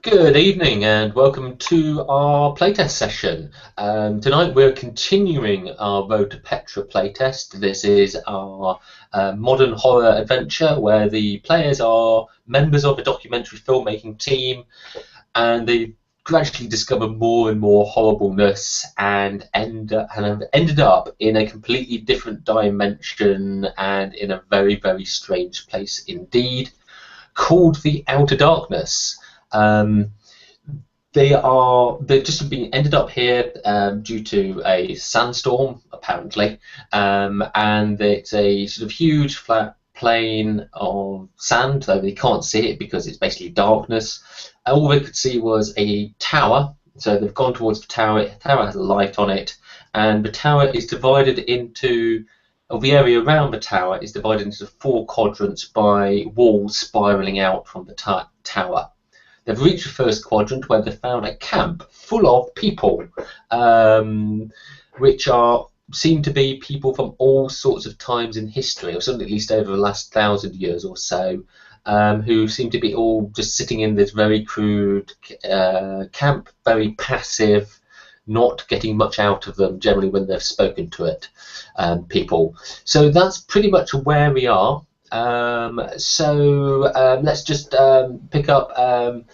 Good evening and welcome to our playtest session. Tonight we're continuing our Road to Petra playtest. This is our modern horror adventure where the players are members of a documentary filmmaking team and they gradually discover more and more horribleness and have ended up in a completely different dimension and in a very, very strange place indeed, called the Outer Darkness. Um, they've just been ended up here due to a sandstorm, apparently, and it's a sort of huge flat plain of sand, though they can't see it because it's basically darkness. All they could see was a tower, so they've gone towards the tower. The tower has a light on it, and the tower is divided into, or the area around the tower is divided into four quadrants by walls spiraling out from the tower. They've reached the first quadrant where they found a camp full of people, which seem to be people from all sorts of times in history, or something at least over the last 1,000 years or so, who seem to be all just sitting in this very crude camp, very passive, not getting much out of them generally when they've spoken to it, people. So that's pretty much where we are. Let's just pick up.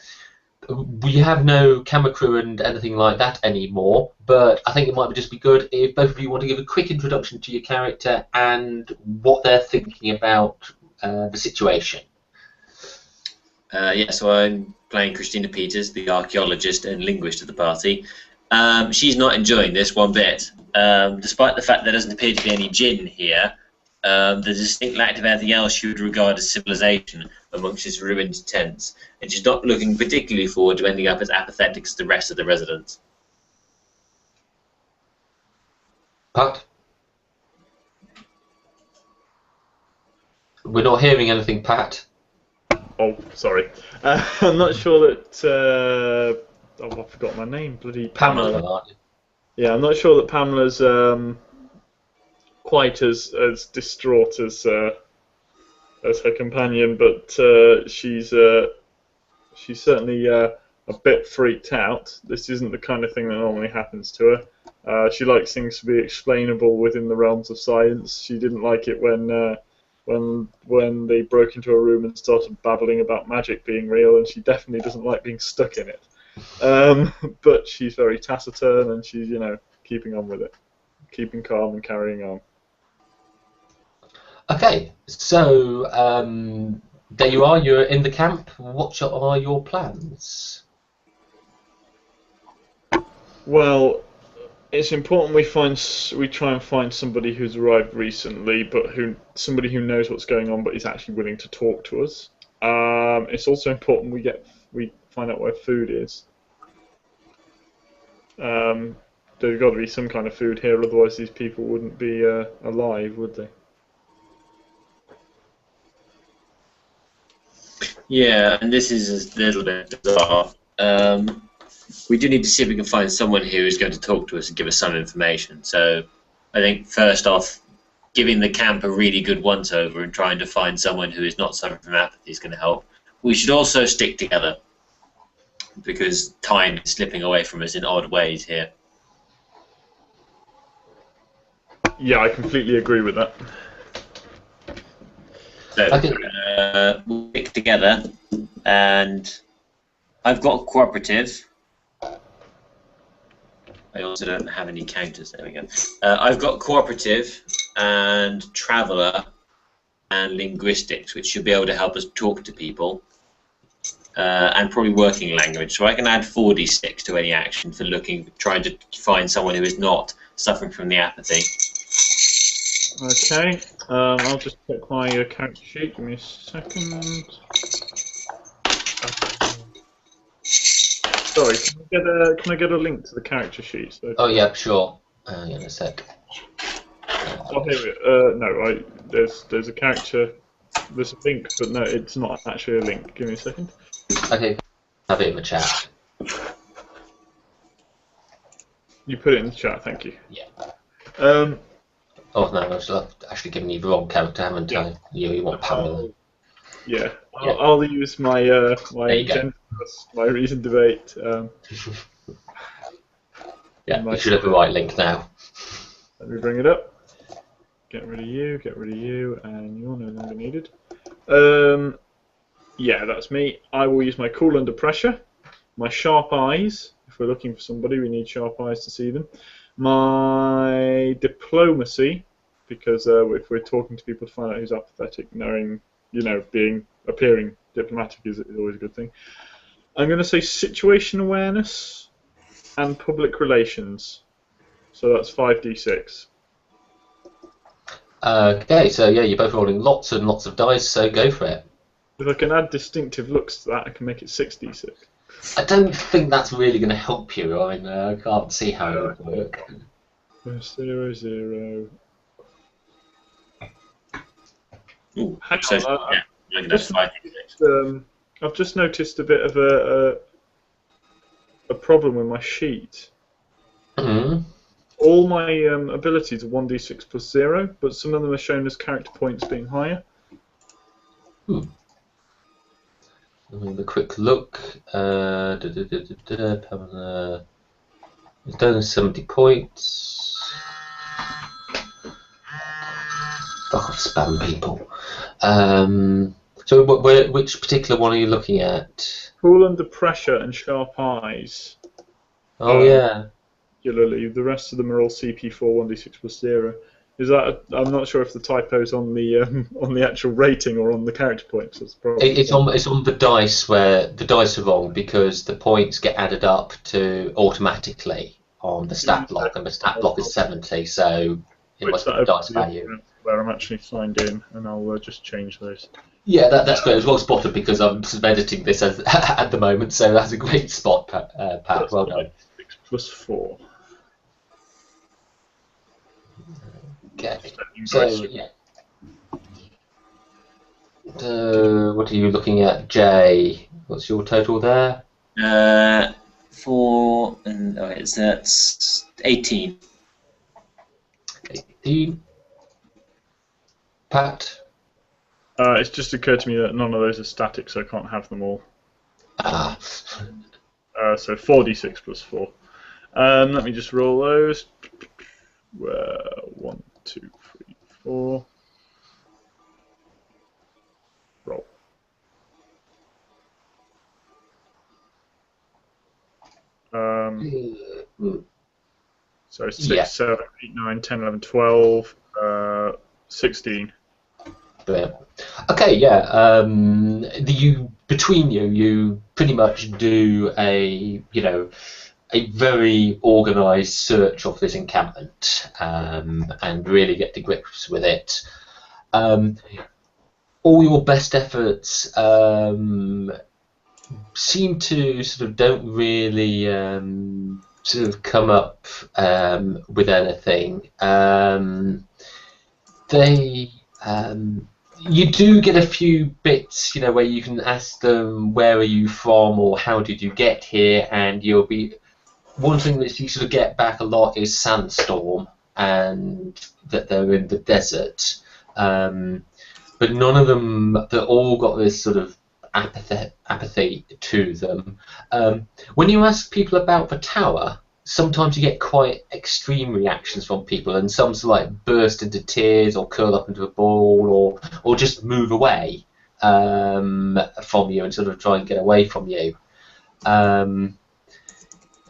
We have no camera crew and anything like that anymore, but I think it might just be good if both of you want to give a quick introduction to your character and what they're thinking about the situation. So I'm playing Christina Peters, the archaeologist and linguist of the party. She's not enjoying this one bit, despite the fact there doesn't appear to be any djinn here. The distinct lack of anything else she would regard as civilization amongst its ruined tents, and she's not looking particularly forward to ending up as apathetic as the rest of the residents. Pat? We're not hearing anything, Pat. Oh, sorry. I'm not sure that... I forgot my name. Bloody Pamela. Yeah, I'm not sure that Pamela's quite as distraught as her companion, but she's certainly a bit freaked out. This isn't the kind of thing that normally happens to her. She likes things to be explainable within the realms of science. She didn't like it when they broke into a room and started babbling about magic being real, and she definitely doesn't like being stuck in it. But she's very taciturn, and she's keeping on with it, keeping calm and carrying on. Okay, so there you are. You're in the camp. What are your plans? Well, it's important we try and find somebody who's arrived recently, but somebody who knows what's going on, but is actually willing to talk to us. It's also important we find out where food is. There's got to be some kind of food here, otherwise these people wouldn't be alive, would they? Yeah, and this is a little bit bizarre. We do need to see if we can find someone who is going to talk to us and give us some information. So I think first off, giving the camp a really good once-over and trying to find someone who is not suffering from apathy is going to help. We should also stick together, because time is slipping away from us in odd ways here. Yeah, I completely agree with that. So we'll stick together, and I've got cooperative. I also don't have any counters. There we go. I've got cooperative and traveller and linguistics, which should be able to help us talk to people, and probably working language. So I can add 4d6 to any action for trying to find someone who is not suffering from the apathy. Okay, I'll just check my character sheet. Give me a second. Sorry, can I get a link to the character sheet? So Oh yeah, sure. Hang on a sec. oh, here we no, there's a character. There's a link, but no, it's not actually a link. Give me a second. Okay, have it in the chat. You put it in the chat, thank you. Yeah. Oh no, I've actually given you the wrong character, haven't I? You want Pamela. Yeah, I'll use my my There you go. gender That's my recent debate. Yeah, you should have the right link now. Let me bring it up. Get rid of you, and you're no longer needed. Yeah, that's me. I will use my cool under pressure, my sharp eyes. If we're looking for somebody, we need sharp eyes to see them. My diplomacy, because if we're talking to people to find out who's apathetic, knowing, appearing diplomatic is always a good thing. I'm going to say situation awareness and public relations. So that's 5d6. Okay, so yeah, you're both rolling lots and lots of dice, so go for it. If I can add distinctive looks to that, I can make it 6d6. I don't think that's really going to help you. I mean, I can't see how it would work. 0, 0. Ooh, Hang so, on, yeah, looking at 5d6. I've just noticed a bit of a problem with my sheet. Mm-hmm. All my abilities are 1d6 plus 0, but some of them are shown as character points being higher. Have a quick look. It's done 70 points. Fuck off, spam people. So, which particular one are you looking at? Cool under pressure and sharp eyes. Oh, yeah. Regularly. The rest of them are all CP4 1d6 plus 0. Is that? I'm not sure if the typo's on the actual rating or on the character points. That's probably It's on the dice where the dice are wrong because the points get added up to automatically on the stat block, and the stat block is 70, so it must be the dice value. Where I'm actually signed in, and I'll just change those. Yeah, that's great. It was well spotted because I'm sort of editing this at the moment, so that's a great spot, Pat. Well done. 6 plus 4. Okay. So, yeah. What are you looking at, Jay? What's your total there? 4 and that's 18. 18. Pat? It's just occurred to me that none of those are static, so I can't have them all. Ah. So 4d6 plus 4. Let me just roll those. 1, 2, 3, 4. Roll. So 6, 7, 8, 9, 10, 11, 12, 16. Brilliant. Okay, yeah. Between you pretty much do a very organised search of this encampment and really get to grips with it. All your best efforts seem to sort of don't really sort of come up with anything. You do get a few bits, where you can ask them where are you from or how did you get here, and you'll be. One thing that you sort of get back a lot is sandstorm and that they're in the desert. But none of them, they've all got this sort of apathy to them. When you ask people about the tower, sometimes you get quite extreme reactions from people, and some sort of like burst into tears or curl up into a ball or just move away from you and sort of try and get away from you. So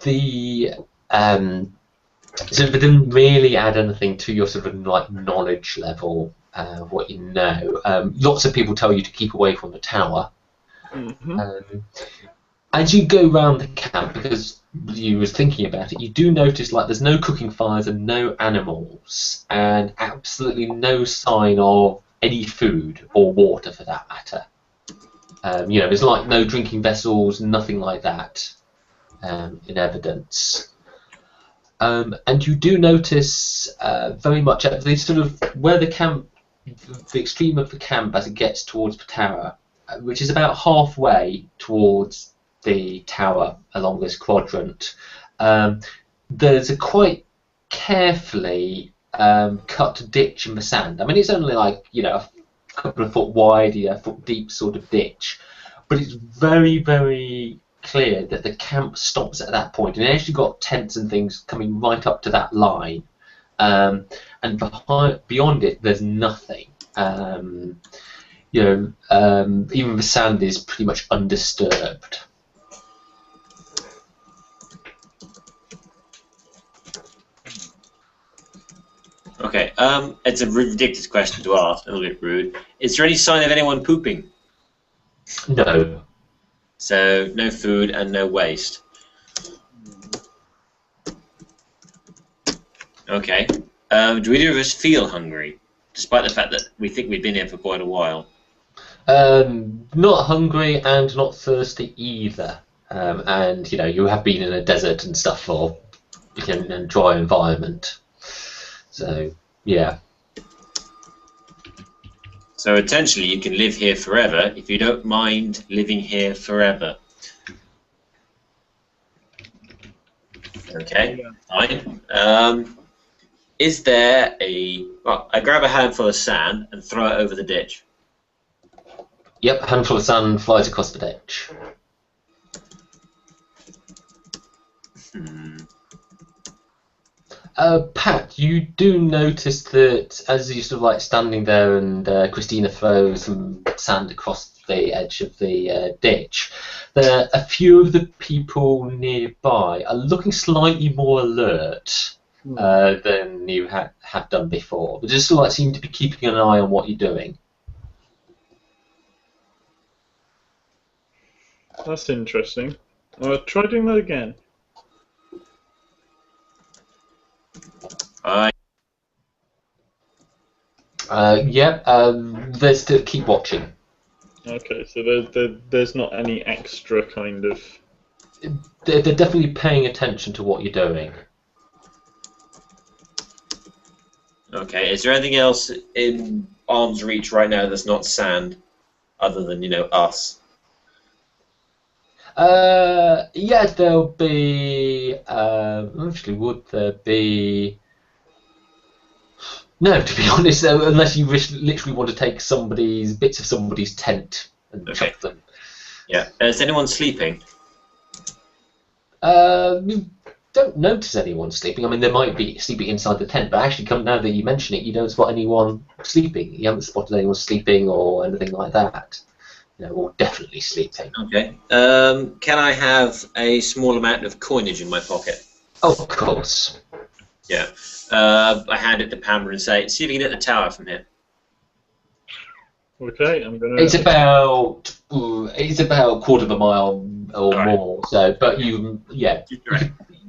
it didn't really add anything to your sort of like knowledge level of what you know. Lots of people tell you to keep away from the tower. Mm-hmm. As you go round the camp, because you was thinking about it, you do notice like there's no cooking fires and no animals, and absolutely no sign of any food or water for that matter. There's like no drinking vessels, nothing like that in evidence. And you do notice very much at the sort of where the camp, the extreme of the camp as it gets towards the tower, which is about halfway towards the tower along this quadrant. There's a quite carefully cut ditch in the sand. I mean, it's only like a couple of foot wide, a foot deep sort of ditch, but it's very, very clear that the camp stops at that point, and they actually got tents and things coming right up to that line, and beyond it, there's nothing. Even the sand is pretty much undisturbed. Okay, it's a ridiculous question to ask, a little bit rude. Is there any sign of anyone pooping? No. So, no food and no waste. Okay. Do either of us feel hungry, despite the fact that we think we've been here for quite a while? Not hungry and not thirsty either. And you have been in a desert and stuff for a dry environment. So yeah. So essentially, you can live here forever if you don't mind living here forever. Okay, fine. Is there a... Well, I grab a handful of sand and throw it over the ditch. Yep, handful of sand flies across the ditch. Pat, you do notice that as you sort of like standing there and Christina throws some sand across the edge of the ditch, a few of the people nearby are looking slightly more alert than you have done before. They just like seem to be keeping an eye on what you're doing. That's interesting. Try doing that again. They still keep watching. Okay, so there's not any extra kind of... They're definitely paying attention to what you're doing. Okay, is there anything else in arm's reach right now that's not sand, other than, us? There'll be... actually, would there be... No, to be honest, unless you literally want to take bits of somebody's tent and chuck them. Yeah. Is anyone sleeping? You don't notice anyone sleeping. I mean, they might be sleeping inside the tent, but actually, now that you mention it, you don't spot anyone sleeping. You haven't spotted anyone sleeping or anything like that. Or definitely sleeping. Okay. Can I have a small amount of coinage in my pocket? Oh, of course. Yeah. I hand it to Pamela and say, see if you can hit the tower from here. Okay, I'm gonna... It's about a quarter of a mile or more. So, but you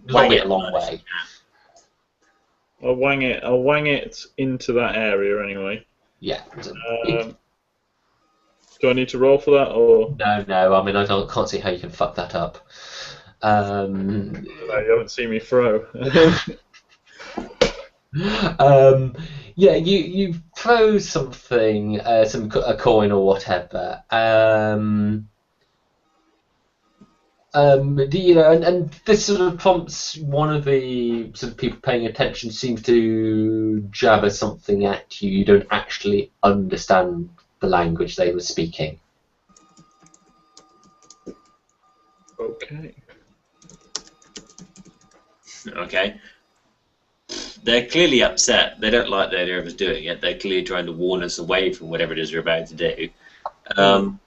long it a long way. I'll wang it into that area anyway. Yeah. Do I need to roll for that, or...? No. I mean, can't see how you can fuck that up. No, you haven't seen me throw. You throw something, a coin or whatever. And this sort of prompts one of the sort of people paying attention seems to jabber something at you. You don't actually understand the language they were speaking. Okay. Okay. They're clearly upset. They don't like the idea of us doing it. They're clearly trying to warn us away from whatever it is we're about to do. And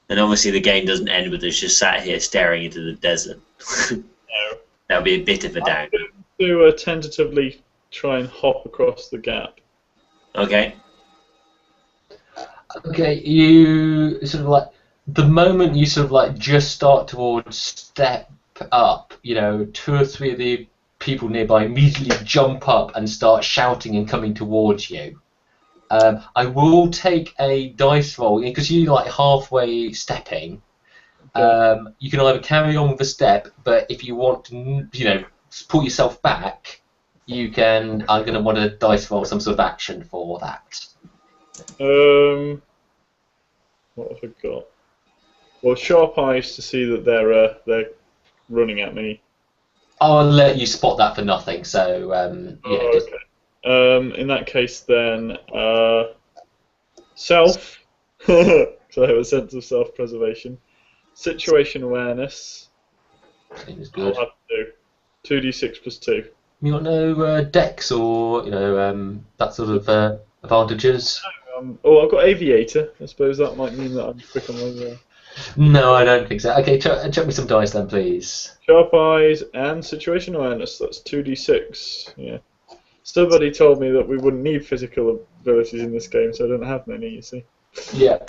obviously the game doesn't end with us just sat here staring into the desert. No. That would be a bit of a down. I'm going to tentatively try and hop across the gap. Okay. Okay, you sort of like the moment you sort of like just start towards step up, 2 or 3 of the people nearby immediately jump up and start shouting and coming towards you. I will take a dice roll because you're like halfway stepping. You can either carry on with the step, but if you want to, pull yourself back, you can. I'm going to want to dice roll some sort of action for that. What have I got? Well, sharp eyes to see that they're running at me. I'll let you spot that for nothing. So Okay. In that case, then Self, so I have a sense of self-preservation. Situation awareness. Seems I'll good. have to do 2d6 plus 2. You got no dex or that sort of advantages? I've got aviator. I suppose that might mean that I'm quick on my No, I don't think so. Okay, chuck me some dice then, please. sharp eyes and situation awareness. That's 2d6. Yeah. Somebody told me that we wouldn't need physical abilities in this game, so I don't have many. You see. Yeah.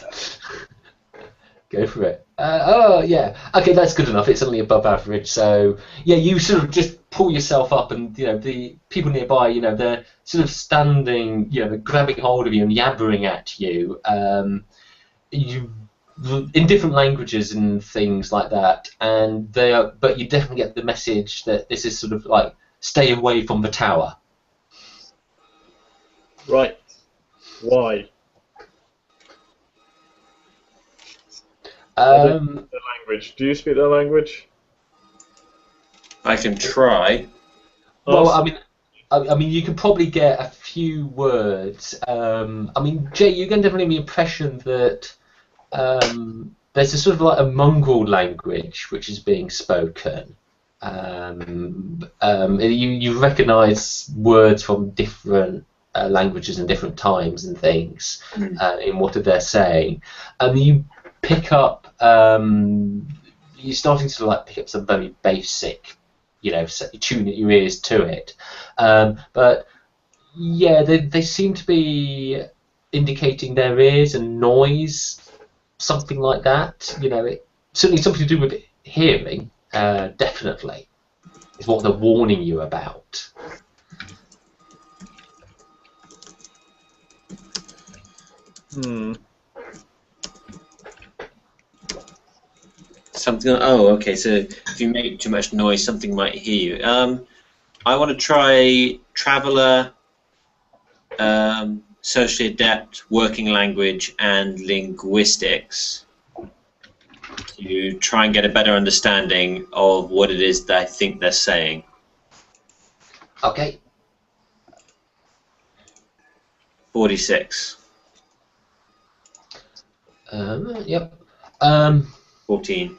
Go for it. Oh, yeah. Okay, that's good enough. It's only above average. So, yeah, you sort of just pull yourself up, and the people nearby, they're sort of standing, they're grabbing hold of you and yabbering at you. You in different languages and things like that, and but you definitely get the message that this is sort of like stay away from the tower. Right. Why? I don't speak their language. Do you speak their language? I can try. Well, Ask- I mean, you could probably get a few words. I mean, Jay, you're going to definitely have the impression that there's a sort of like a mongrel language which is being spoken. You recognise words from different languages and different times and things in what they're saying, and you pick up. You're starting to like pick up some very basic, tune your ears to it, but yeah, they seem to be indicating there is a noise, something like that. Certainly something to do with hearing. Definitely is what they're warning you about. Something. Oh, okay. So if you make too much noise, something might hear you. I want to try traveller, socially adept, working language, and linguistics to try and get a better understanding of what it is that I think they're saying. Okay. 46. Yep. 14.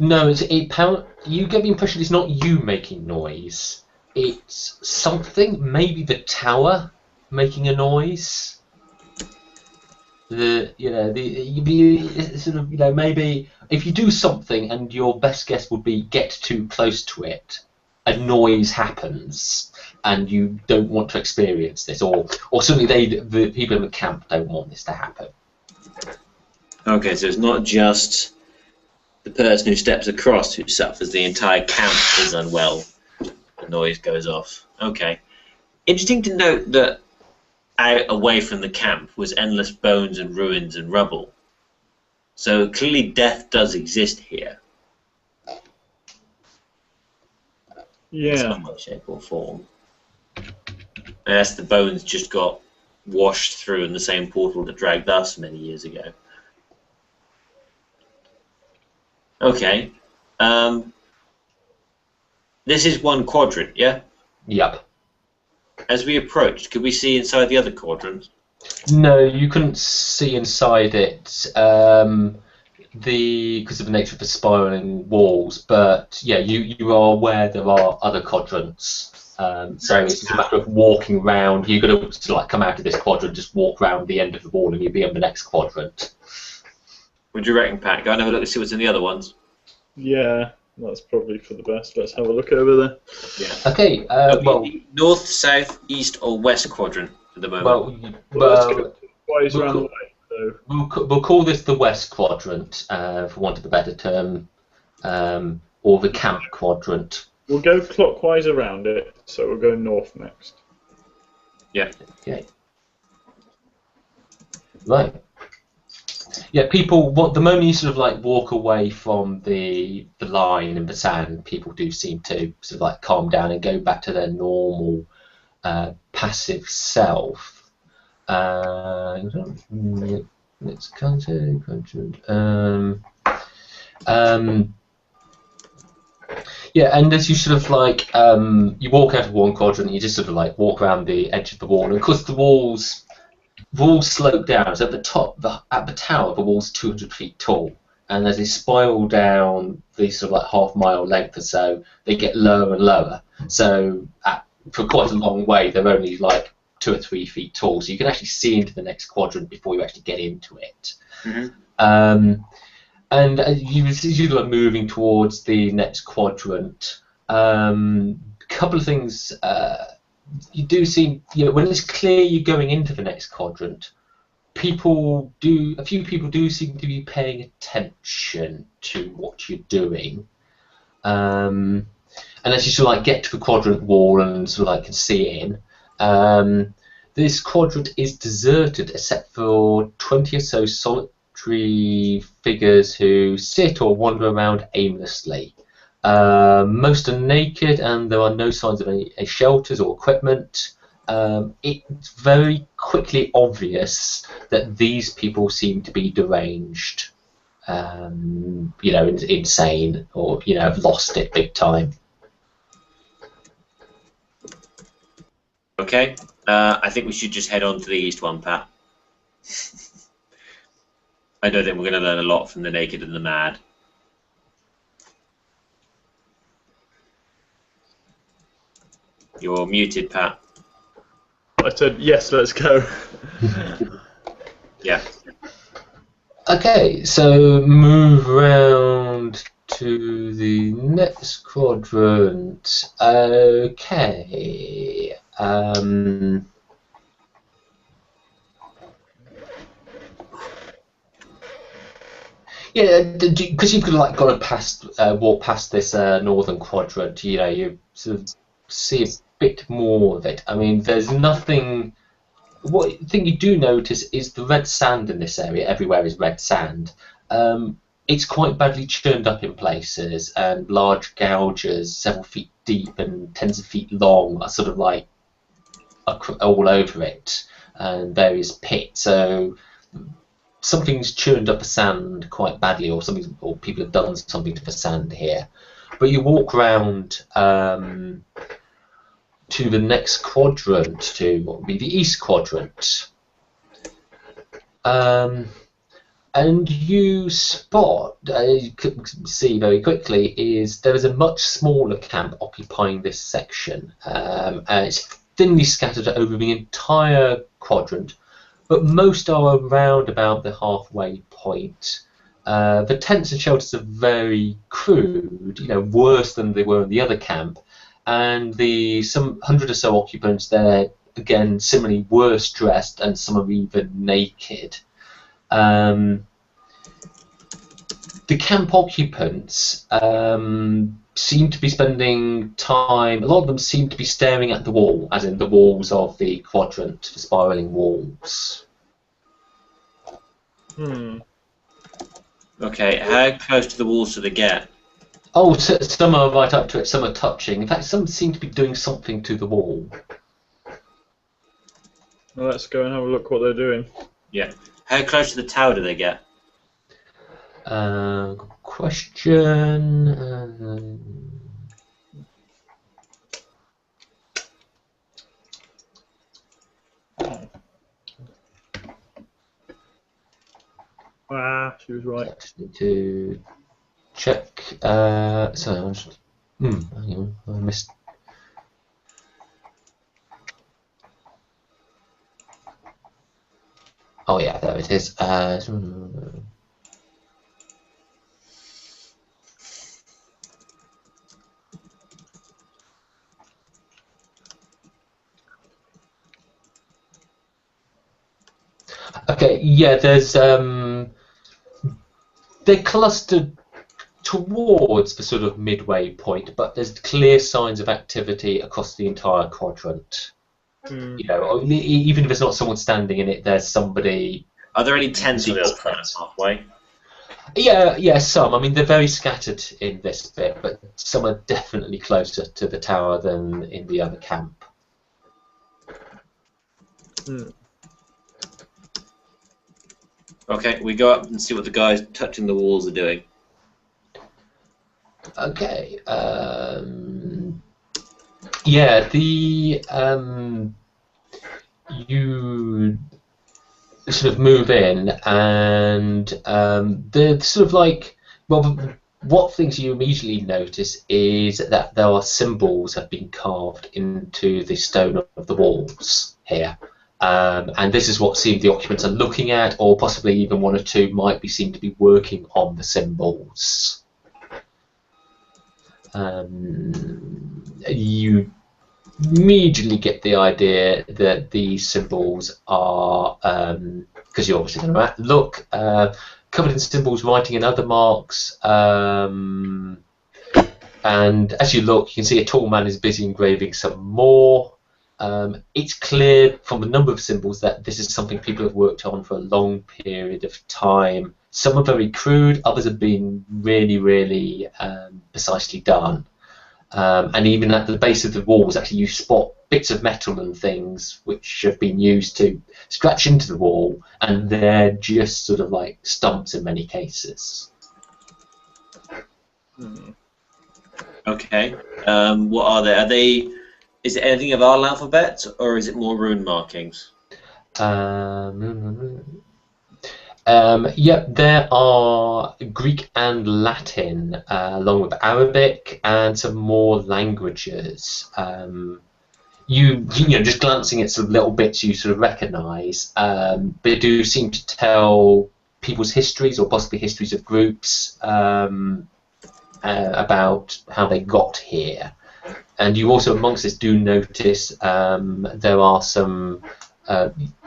No, you get the impression it's not you making noise. It's something, maybe the tower making a noise. Maybe if you do something and your best guess would be get too close to it, a noise happens, and you don't want to experience this, or certainly the people in the camp don't want this to happen. Okay, so it's not just the person who steps across who suffers. The entire camp is unwell. The noise goes off. Okay. Interesting to note that out away from the camp was endless bones and ruins and rubble. So clearly death does exist here. In Yeah. some way, shape or form. Unless the bones just got washed through in the same portal that dragged us many years ago. Okay. This is one quadrant, yeah? Yep. As we approached, could we see inside the other quadrant? No, you couldn't see inside it because of the nature of the spiraling walls. But yeah, you are aware there are other quadrants. So it's just a matter of walking round. You're going to come out of this quadrant, just walk round the end of the wall, and you'll be on the next quadrant. What do you reckon, Pat? Go and have a look and see what's in the other ones. Yeah, that's probably for the best. Let's have a look over there. Yeah. Okay. Well, north, south, east, or west quadrant at the moment. Let's go twice around the way. So. We'll call this the west quadrant, for want of a better term, or the camp quadrant. We'll go clockwise around it, so we'll go north next. Yeah. Okay. Right. Yeah, people. The moment you sort of like walk away from the line in the sand, people do seem to sort of like calm down and go back to their normal passive self. Let's contact. Yeah, and as you sort of like you walk out of one quadrant, you just sort of like walk around the edge of the wall, and of course the walls. walls slope down. So at the top, at the tower, the wall's 200 feet tall, and as they spiral down these sort of like half-mile length or so, they get lower and lower. So for quite a long way, they're only like 2 or 3 feet tall, so you can actually see into the next quadrant before you actually get into it. And as you are moving towards the next quadrant, couple of things. You do see, when it's clear you're going into the next quadrant, a few people do seem to be paying attention to what you're doing. And as you sort of like get to the quadrant wall and sort of like can see in, this quadrant is deserted except for 20 or so solitary figures who sit or wander around aimlessly. Most are naked, and there are no signs of any shelters or equipment. It's very quickly obvious that these people seem to be deranged, insane, or have lost it big time. Okay, I think we should just head on to the east one, Pat. I don't think we're going to learn a lot from the naked and the mad. You're muted, Pat. I said, yes, let's go. Yeah. Okay, so move round to the next quadrant. Okay. Yeah, because you could like got to walk past this northern quadrant. You sort of see a bit more of it. I mean, there's nothing. What thing you do notice is the red sand in this area. Everywhere is red sand. It's quite badly churned up in places, and large gouges, several feet deep and tens of feet long, are sort of like all over it, and various pits. So something's churned up the sand quite badly, or people have done something to the sand here. But you walk round to the next quadrant, to what would be the east quadrant, and you spot, you can see very quickly, is there is a much smaller camp occupying this section, and it's thinly scattered over the entire quadrant, but most are around about the halfway point. The tents and shelters are very crude, worse than they were in the other camp, and some 100 or so occupants there, again, similarly worse dressed, and some are even naked. The camp occupants seem to be spending time, a lot of them seem to be staring at the wall, as in the walls of the quadrant, the spiralling walls. Okay, how close to the walls do they get? Oh, some are right up to it, some are touching. In fact, some seem to be doing something to the wall. Well, let's go and have a look what they're doing. Yeah. How close to the tower do they get? Good question. She was right. I just need to check. Sorry, I'm just. Hang on, I missed. Oh yeah, there it is. Okay, yeah, there's they're clustered towards the sort of midway point, but there's clear signs of activity across the entire quadrant. Even if there's not someone standing in it, there's somebody. Are there any tents on the other side halfway? Yeah, some. I mean, they're very scattered in this bit, but some are definitely closer to the tower than in the other camp. Okay, we go up and see what the guys touching the walls are doing. Okay. Yeah, you sort of move in, and the sort of like, well, what things you immediately notice is that there are symbols have been carved into the stone of the walls here. And this is what the occupants are looking at, or possibly even one or two might be seen to be working on the symbols. You immediately get the idea that these symbols are, because you're obviously going to look, covered in symbols, writing and other marks. And as you look, you can see a tall man is busy engraving some more. It's clear from the number of symbols that this is something people have worked on for a long period of time. Some are very crude, others have been really, really precisely done. And even at the base of the walls, actually, you spot bits of metal and things which have been used to scratch into the wall, and they're just sort of like stumps in many cases. Okay. What are they? Are they? Is it anything of our alphabet, or is it more rune markings? Yep, there are Greek and Latin, along with Arabic and some more languages. You know, just glancing at some little bits you sort of recognise, they do seem to tell people's histories or possibly histories of groups about how they got here. And you also, amongst this, do notice there are some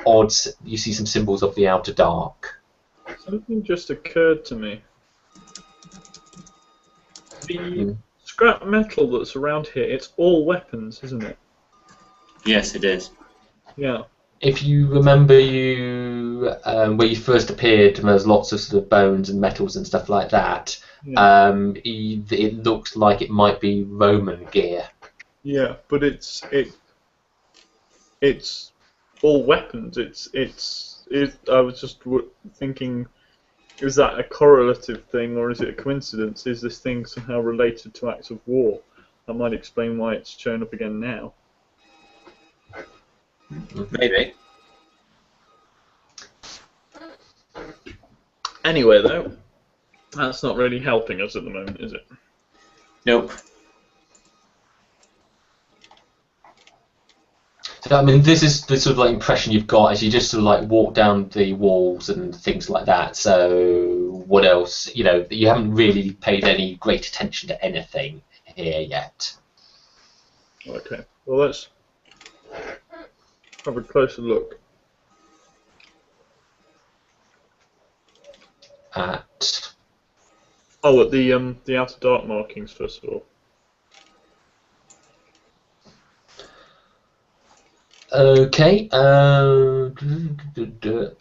odds. You see some symbols of the outer dark. Something just occurred to me. The scrap metal that's around here, it's all weapons, isn't it? Yes, it is. Yeah. If you remember where you first appeared, and there's lots of sort of bones and metals and stuff like that, Yeah. it looks like it might be Roman gear. Yeah, but it's all weapons. I was just thinking, is that a correlative thing or is it a coincidence? Is this thing somehow related to acts of war? That might explain why it's shown up again now. Maybe. Anyway, though, that's not really helping us at the moment, is it? Nope. So, I mean, this is the sort of like impression you've got as you just sort of like walk down the walls and things like that. So, what else? You know, you haven't really paid any great attention to anything here yet. Okay. Well, let's have a closer look. At the outer dark markings first of all. okay. There we go.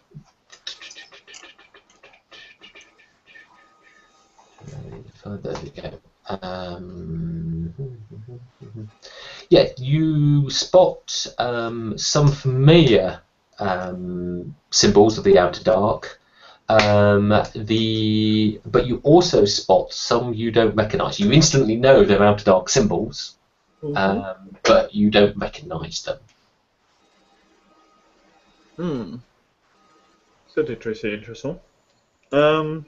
Yeah, you spot some familiar symbols of the outer dark. But you also spot some you don't recognise. You instantly know they're outer dark symbols, but you don't recognise them. Certainly interesting. Well,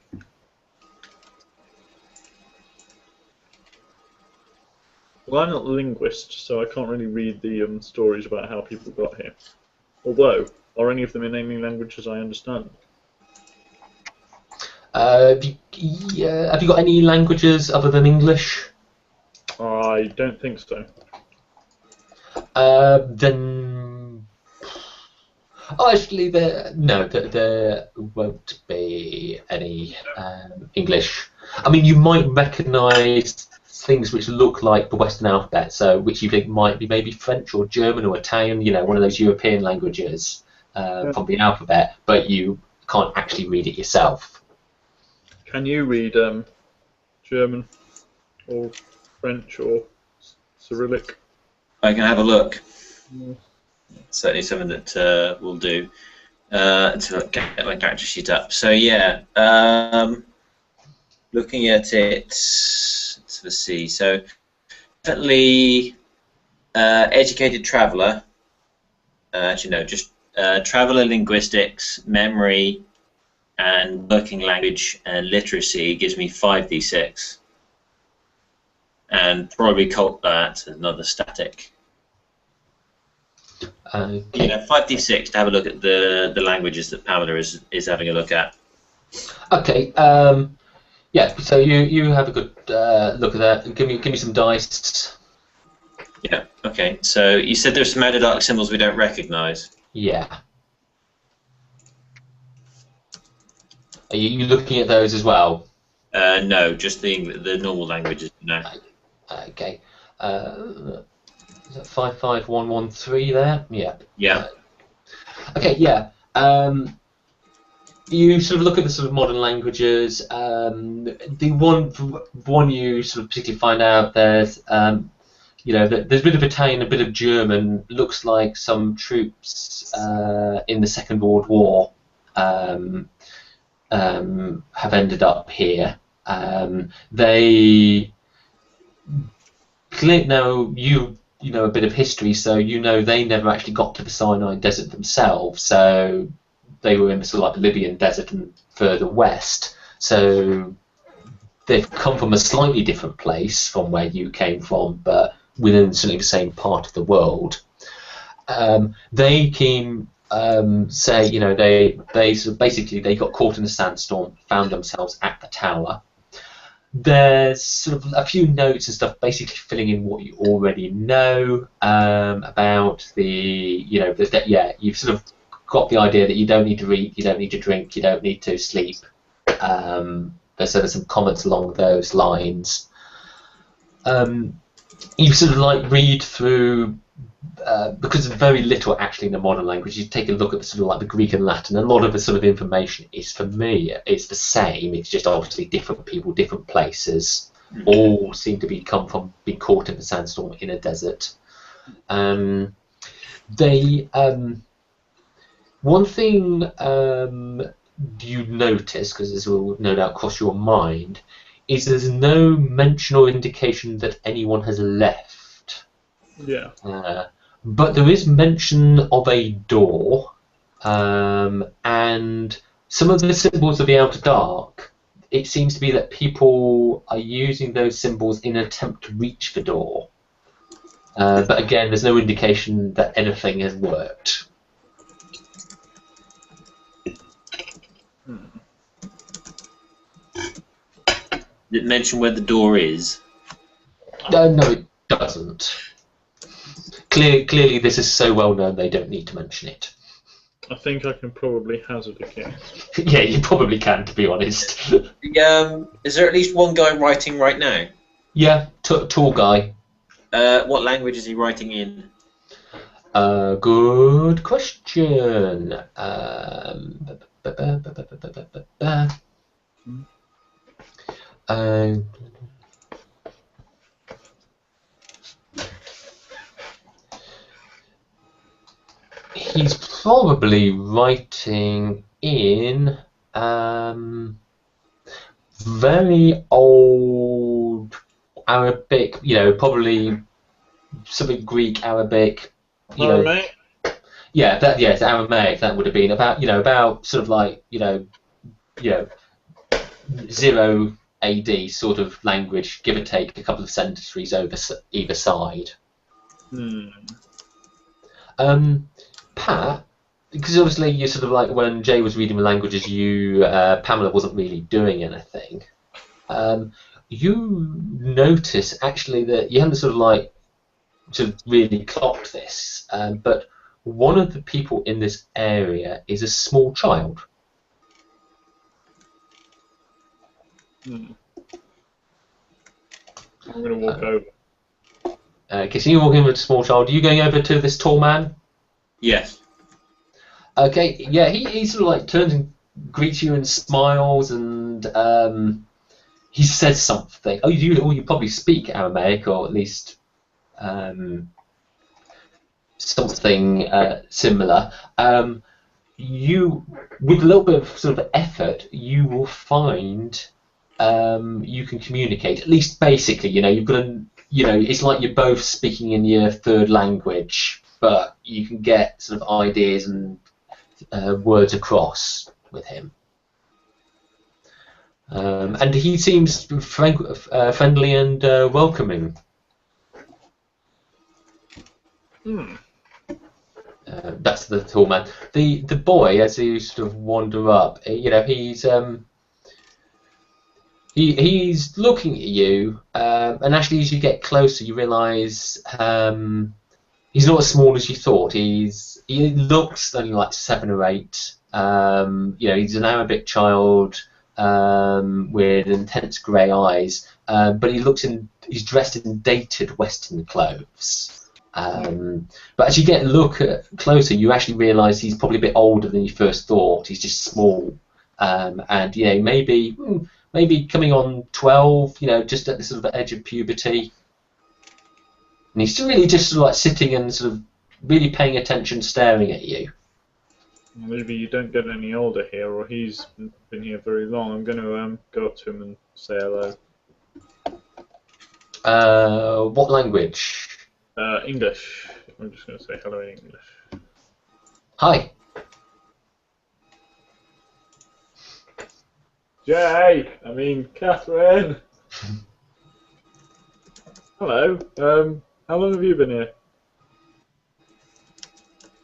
I'm not a linguist, so I can't really read the stories about how people got here. Although, are any of them in any languages I understand? Have you got any languages other than English? I don't think so. Then, actually, there won't be any English. I mean, you might recognise things which look like the Western alphabet, so which you think might be maybe French or German or Italian, you know, one of those European languages from the alphabet, but you can't actually read it yourself. Can you read German or French or Cyrillic? I can have a look. Certainly something that we'll do to get my character sheet up. So yeah, looking at it, let's see. So definitely educated traveller. Actually, no, just traveller linguistics, memory, and working language and literacy gives me 5d6. And probably cult that another static. Okay. Yeah, 5d6 to have a look at the languages that Pamela is having a look at. Okay. Yeah. So you have a good look at that. Give me some dice. Yeah. Okay. So you said there's some added arc symbols we don't recognise. Yeah. Are you looking at those as well? No, just the normal languages. No. Okay. Is that 55113 there? Yeah. Yeah. Okay. Yeah. You sort of look at the sort of modern languages. The one you sort of particularly find out there's there's a bit of Italian, a bit of German. Looks like some troops in the Second World War have ended up here. They now you know a bit of history, so you know they never actually got to the Sinai Desert themselves. So they were in the sort of like Libyan desert and further west. So they've come from a slightly different place from where you came from, but within certainly the same part of the world. They came say they sort of basically they got caught in a sandstorm, found themselves at the tower. There's sort of a few notes and stuff basically filling in what you already know about you've sort of got the idea that you don't need to eat, you don't need to drink, you don't need to sleep. There's sort of some comments along those lines. You sort of like read through because there's very little actually in the modern language. You take a look at the sort of like the Greek and Latin. A lot of the sort of information is familiar. It's the same. It's just obviously different people, different places. All seem to be come from being caught in a sandstorm in a desert. One thing you notice, because this will no doubt cross your mind, is there's no mention or indication that anyone has left. Yeah. But there is mention of a door, and some of the symbols of the Outer Dark. It seems to be that people are using those symbols in an attempt to reach the door. But again, there's no indication that anything has worked. Did it mention where the door is? No, it doesn't. Clearly, this is so well known they don't need to mention it. I think I can probably hazard a guess. Yeah, you probably can, to be honest. Is there at least one guy writing right now? Yeah, tall guy. What language is he writing in? Good question. He's probably writing in very old Arabic, probably something Greek, Arabic. Aramaic? It's Aramaic. That would have been about sort of like 0 AD sort of language, give or take a couple of centuries over either side. Pat, because obviously you sort of like when Jay was reading the languages, Pamela wasn't really doing anything. You notice actually that you haven't sort of really clocked this, but one of the people in this area is a small child. I'm going to walk over. Okay, so you're walking with a small child. Are you going over to this tall man? Yes. Okay, yeah, he sort of like turns and greets you and smiles, and he says something. You probably speak Aramaic, or at least something similar. You, with a little bit of sort of effort, you will find you can communicate, at least basically. You've got to, it's like you're both speaking in your third language, but you can get sort of ideas and words across with him. And he seems friendly and welcoming. That's the tall man. The boy, as you sort of wander up, he's looking at you, and actually, as you get closer, you realise he's not as small as you thought. He looks only like 7 or 8. He's an Arabic child with intense grey eyes, but he's dressed in dated Western clothes. But as you look closer, you actually realise he's probably a bit older than you first thought. He's just small, and maybe coming on 12. Just at the sort of edge of puberty. And he's really just sort of like sitting and sort of really paying attention, staring at you. Maybe you don't get any older here, or he's been here very long. I'm going to go up to him and say hello. What language? English. I'm just going to say hello in English. Hi. Catherine. Hello. How long have you been here?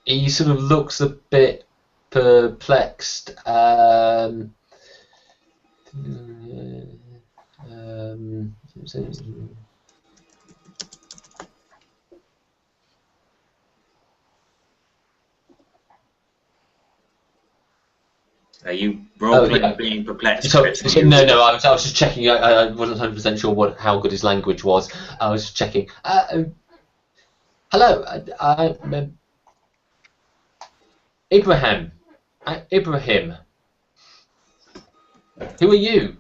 He sort of looks a bit perplexed. Are you role-playing being perplexed? No, I was just checking. I wasn't 100% sure how good his language was. I was just checking. Hello, Ibrahim. Ibrahim. Who are you?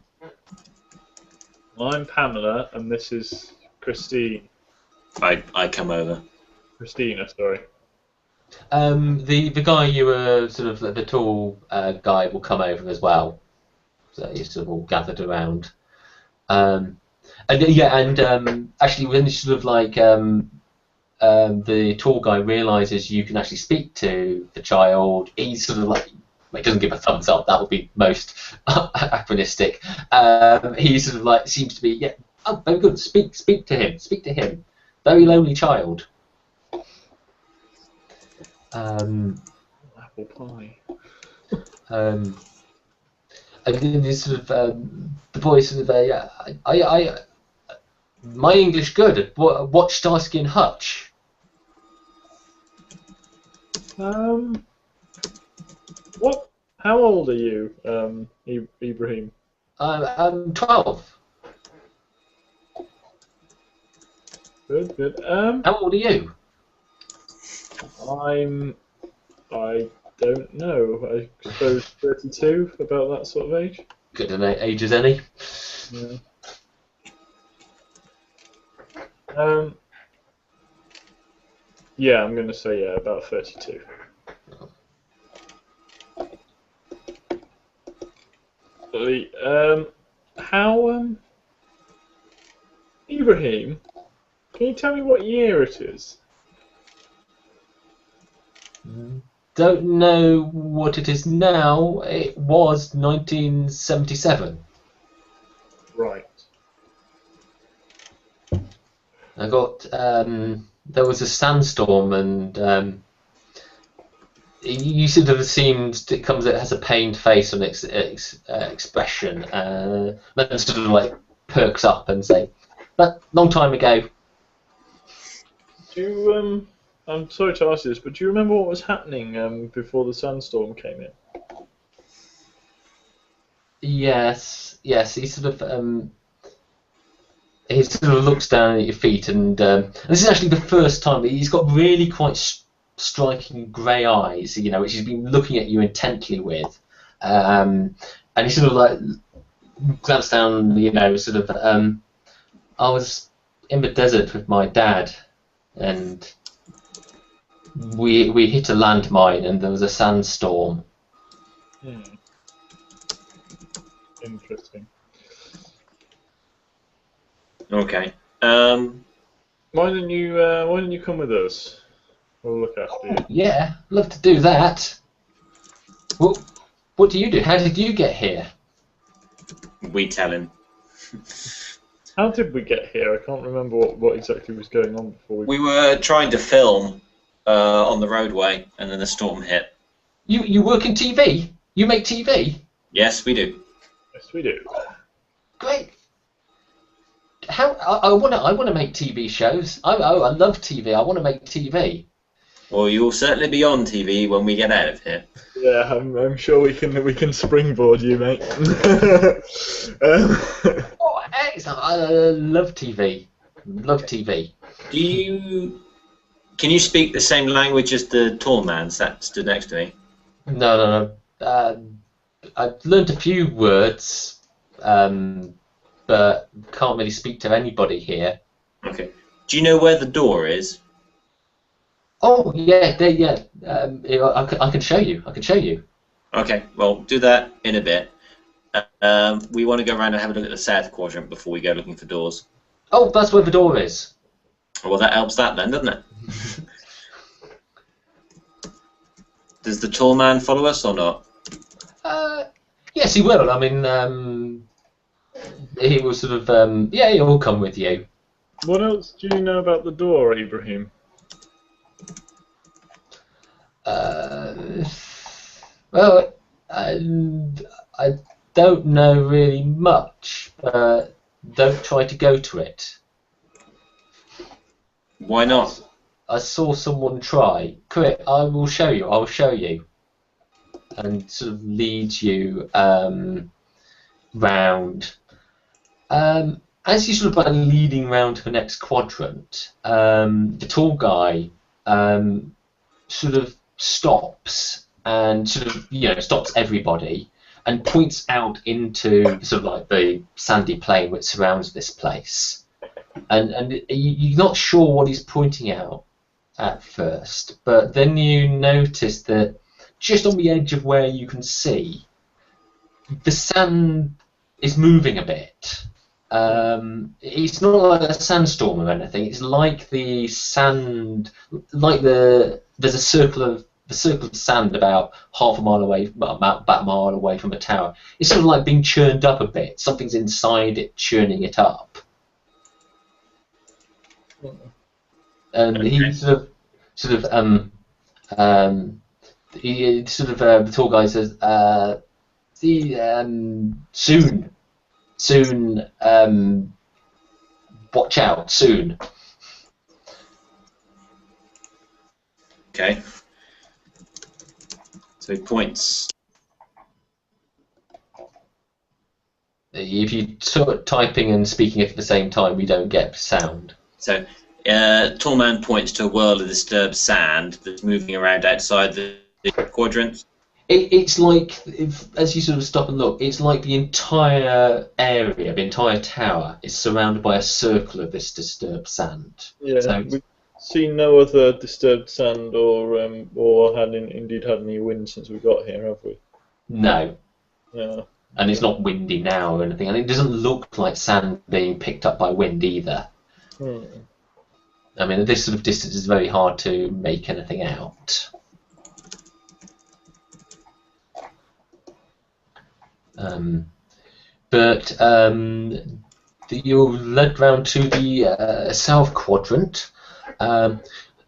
I'm Pamela, and this is Christine. I come over. Christina, sorry. The guy you were sort of the tall guy will come over as well. So you're sort of all gathered around. Actually, when sort of like the tall guy realizes you can actually speak to the child, he's sort of like. He doesn't give a thumbs up. That would be most anachronistic. He sort of like seems to be very good. Speak to him. Speak to him. Very lonely child. Apple pie. And then this sort of the boy sort of my English good. Watch Starsky and Hutch. What? How old are you, Ibrahim? I'm 12. Good. How old are you? I don't know. I suppose 32, about that sort of age. Good an age as any. Yeah. Yeah, I'm going to say about 32. Ibrahim, can you tell me what year it is? Don't know what it is now. It was 1977. Right. I got there was a sandstorm and you sort of seems it has a pained face on its expression, then sort of like perks up and say, "But long time ago." Do you I'm sorry to ask this, but do you remember what was happening before the sandstorm came in? Yes. He sort of looks down at your feet, and this is actually the first time he's got really quite striking grey eyes, which he's been looking at you intently with, and he sort of like glanced down, sort of. I was in the desert with my dad, and we hit a landmine, and there was a sandstorm. Interesting. Okay. Why don't you come with us? We'll look after you. Yeah, love to do that. Well, what do you do? How did you get here? We tell him. How did we get here? I can't remember what exactly was going on before we. We were trying to film on the roadway, and then the storm hit. You work in TV? You make TV? Yes, we do. Yes, we do. Great. How I wanna make TV shows. I love TV. I want to make TV. Well, you'll certainly be on TV when we get out of here. Yeah, I'm sure we can springboard you, mate. Oh, excellent! I love TV. Love TV. Can you speak the same language as the tall man sat stood next to me? No. I've learned a few words, but can't really speak to anybody here. Okay. Do you know where the door is? Oh yeah, yeah. I can show you. I can show you. Okay. Well, do that in a bit. We want to go around and have a look at the south quadrant before we go looking for doors. Oh, that's where the door is. Well, that helps that then, doesn't it? Does the tall man follow us or not? Yes, he will. I mean, he will sort of. Yeah, he will come with you. What else do you know about the door, Ibrahim? Well, I don't know really much. Don't try to go to it. Why not? I saw someone try. Quick, I will show you. I'll show you. And sort of lead you round. As you sort of are leading round to the next quadrant, the tall guy sort of stops and sort of stops everybody and points out into sort of like the sandy plain which surrounds this place. And you're not sure what he's pointing out at first, but then you notice that just on the edge of where you can see, the sand is moving a bit. It's not like a sandstorm or anything. It's like the sand, there's a circle of sand about half a mile away, well, about a mile away from the tower. It's sort of like being churned up a bit. Something's inside it, churning it up. And he the tall guy says, soon, watch out, soon. Okay. So he points. If you typing and speaking at the same time, we don't get sound. So, tall man points to a world of disturbed sand that's moving around outside the quadrant. It's like, as you sort of stop and look, it's like the entire area, the entire tower, is surrounded by a circle of this disturbed sand. Yeah, so, we've seen no other disturbed sand or indeed had any wind since we got here, have we? No. Yeah. And it's not windy now or anything, and it doesn't look like sand being picked up by wind either. I mean, at this sort of distance, it's very hard to make anything out. You're led round to the south quadrant.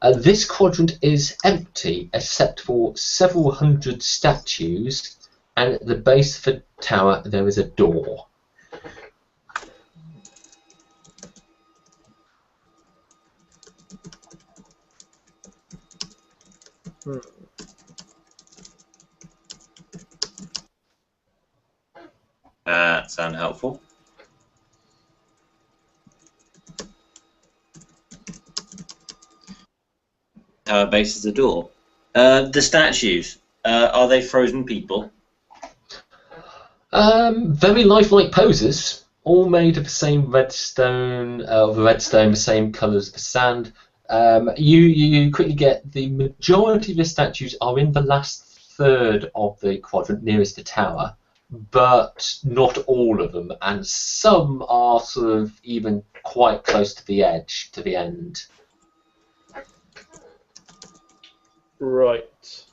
This quadrant is empty except for several hundred statues, and at the base of the tower there is a door. Sound helpful. Tower base is the door. The statues, are they frozen people? Very lifelike poses, all made of the same redstone, the same colours as the sand. You quickly get the majority of the statues are in the last third of the quadrant nearest the tower, but not all of them, and some are sort of even quite close to the edge, to the end. Right.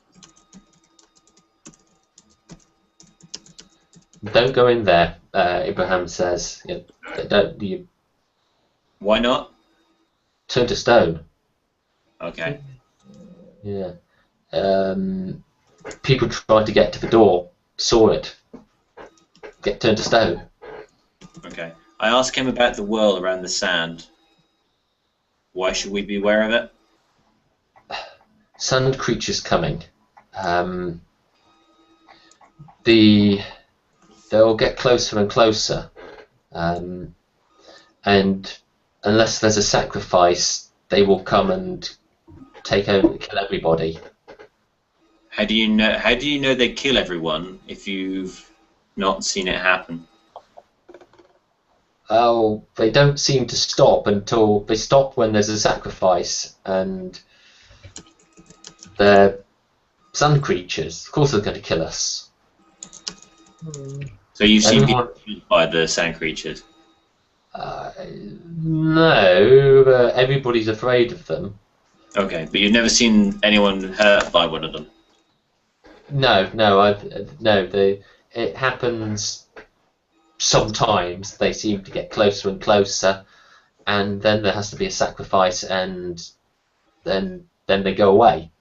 Don't go in there. Abraham says. Don't you Why not? turn to stone? Okay. Yeah. People tried to get to the door, saw it, get turned to stone. Okay. I ask him about the whirl around the sand. Why should we be aware of it? Sand creatures coming. They'll get closer and closer, and unless there's a sacrifice, they will come and take over, kill everybody. How do you know? How do you know they kill everyone if you've not seen it happen? Oh, they don't seem to stop until they stop when there's a sacrifice, and they're sand creatures. Of course, they're going to kill us. So you've seen Everyone- people killed by the sand creatures? No, everybody's afraid of them. Okay, but you've never seen anyone hurt by one of them? No, it happens sometimes. They seem to get closer and closer, and then there has to be a sacrifice, and then they go away.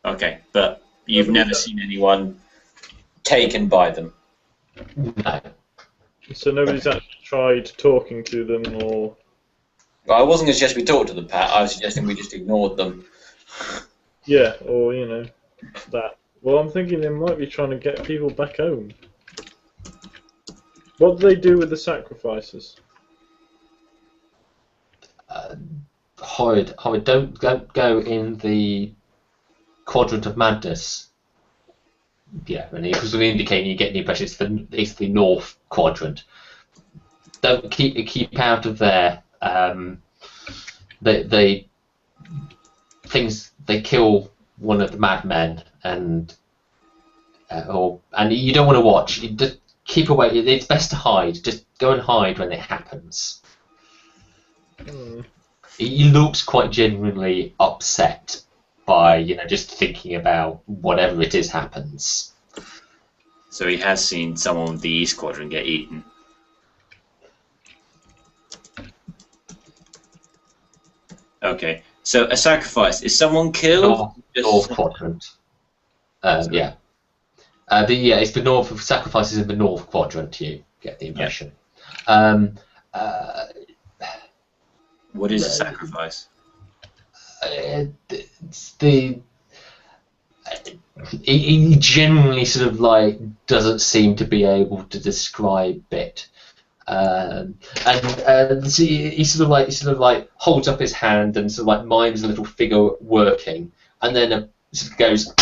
Okay, but you've never seen anyone taken by them? No. So nobody's actually tried talking to them, or Well, I wasn't going to suggest we talk to them, Pat. I was suggesting we just ignored them. yeah, or that. Well, I'm thinking they might be trying to get people back home. What do they do with the sacrifices? Horrid. Don't go in the quadrant of madness. Yeah, and it was indicating you get the impression it's the north quadrant. Don't keep out of there. They kill one of the madmen, and you don't want to watch. You just keep away. It's best to hide. Just go and hide when it happens. He looks quite genuinely upset by just thinking about whatever it is happens. So he has seen someone with the East Quadrant get eaten. Okay, so a sacrifice. Is someone killed? North quadrant. Yeah. It's the north. Sacrifices in the north quadrant. You get the impression. What is a sacrifice? He generally sort of doesn't seem to be able to describe it, and so he sort of holds up his hand and sort of mimes a little figure working, and then sort of goes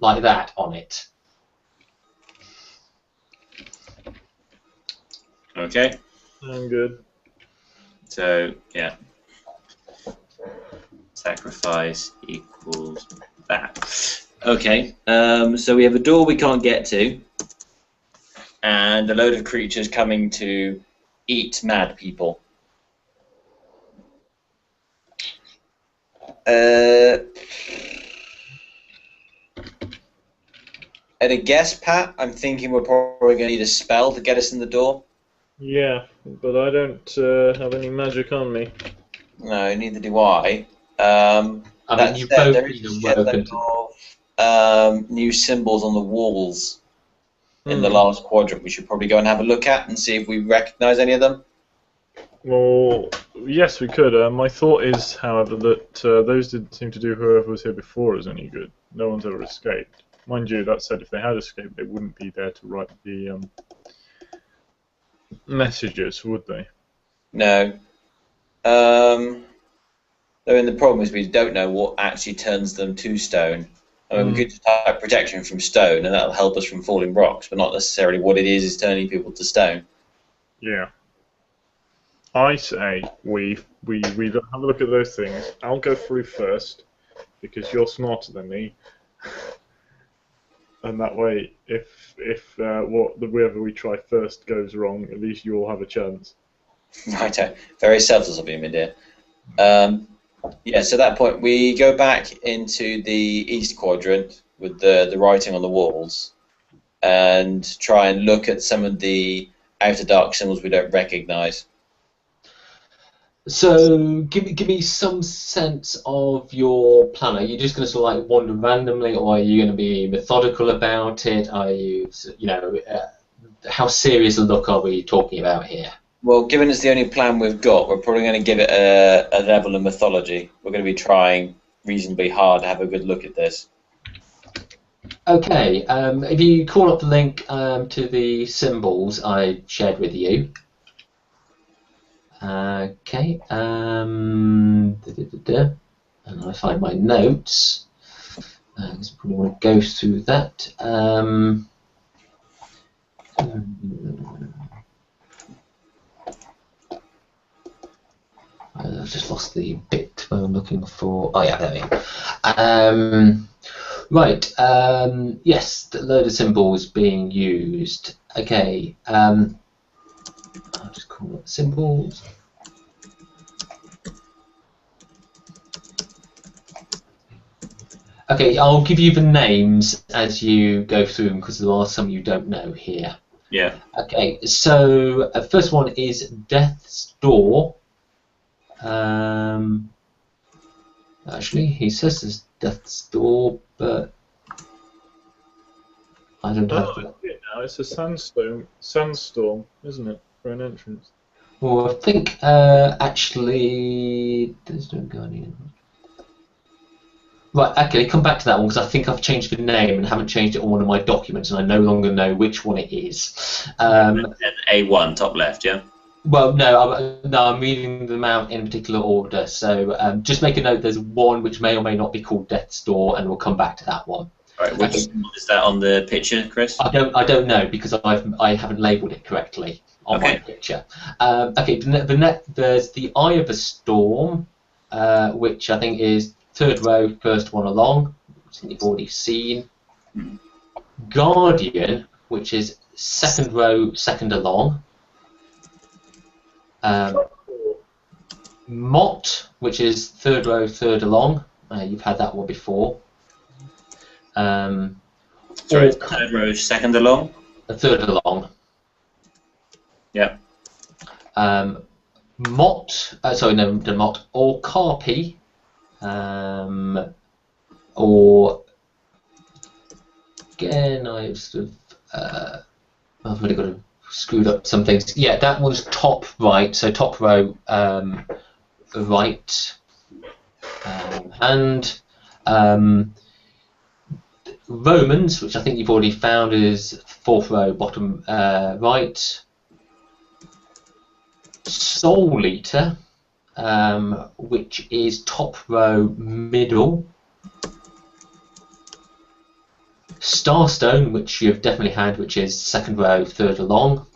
like that on it. Okay. I'm good. So yeah, sacrifice equals that. Okay, so we have a door we can't get to, and a load of creatures coming to eat mad people. At a guess, Pat, I'm thinking we're probably going to need a spell to get us in the door. Yeah, but I don't have any magic on me. No, neither do I. You've both there is a shitload of new symbols on the walls in the last quadrant. We should probably go and have a look at and see if we recognise any of them. Well, yes, we could. My thought is, however, that those didn't seem to do whoever was here before us any good. No one's ever escaped. Mind you, that said, if they had escaped, they wouldn't be there to write the messages, would they? No. I mean, the problem is we don't know what actually turns them to stone. I mean, we could just have protection from stone, and that'll help us from falling rocks, but not necessarily what it is turning people to stone. Yeah. I say we have a look at those things. I'll go through first because you're smarter than me, and that way, if whatever we try first goes wrong, at least you'll have a chance. Righto. Very selfless of you, my dear. Yeah, so at that point, we go back into the east quadrant with the writing on the walls. and try and look at some of the outer dark symbols we don't recognise. So give me some sense of your plan. Are you just going to sort of like wander randomly, or are you going to be methodical about it? Are you, how serious a look are we talking about here? Well, given it's the only plan we've got, we're probably going to give it a level of mythology. We're going to be trying reasonably hard to have a good look at this. Okay, if you call up the link to the symbols I shared with you. Okay, and I find my notes. I probably want to go through that. I've just lost the bit where I'm looking for. Oh yeah, there we go. Right. Yes, the load of symbols being used. Okay. I'll just call it symbols. Okay, I'll give you the names as you go through them because there are some you don't know here. Yeah. Okay, so first one is Death's Door. Actually, he says there's Death's Door, but I don't have that. Now it's a sandstorm, isn't it, for an entrance? Well, I think actually there's no Guardian. Right, okay, come back to that one because I think I've changed the name and haven't changed it on one of my documents, and I no longer know which one it is. A1, top left, yeah? Well, no, I'm reading them out in a particular order, so just make a note there's one which may or may not be called Death's Door, and we'll come back to that one. Right, which is that on the picture, Chris? I don't know because I haven't labelled it correctly on my picture. Okay, there's the Eye of a Storm, which I think is third row, first one along, which you've already seen. Guardian, which is second row, second along. Mott, which is third row, third along. You've had that one before. Sorry, third row, second along? Third along. Yeah. Mott, sorry, no, the Mott, or Carpi, or again, I've sort of, I've really got to screwed up some things. Yeah, that was top right, so top row right, and Romans, which I think you've already found, is fourth row bottom right. Soul Eater, which is top row middle. Starstone, which you've definitely had, which is second row, third along.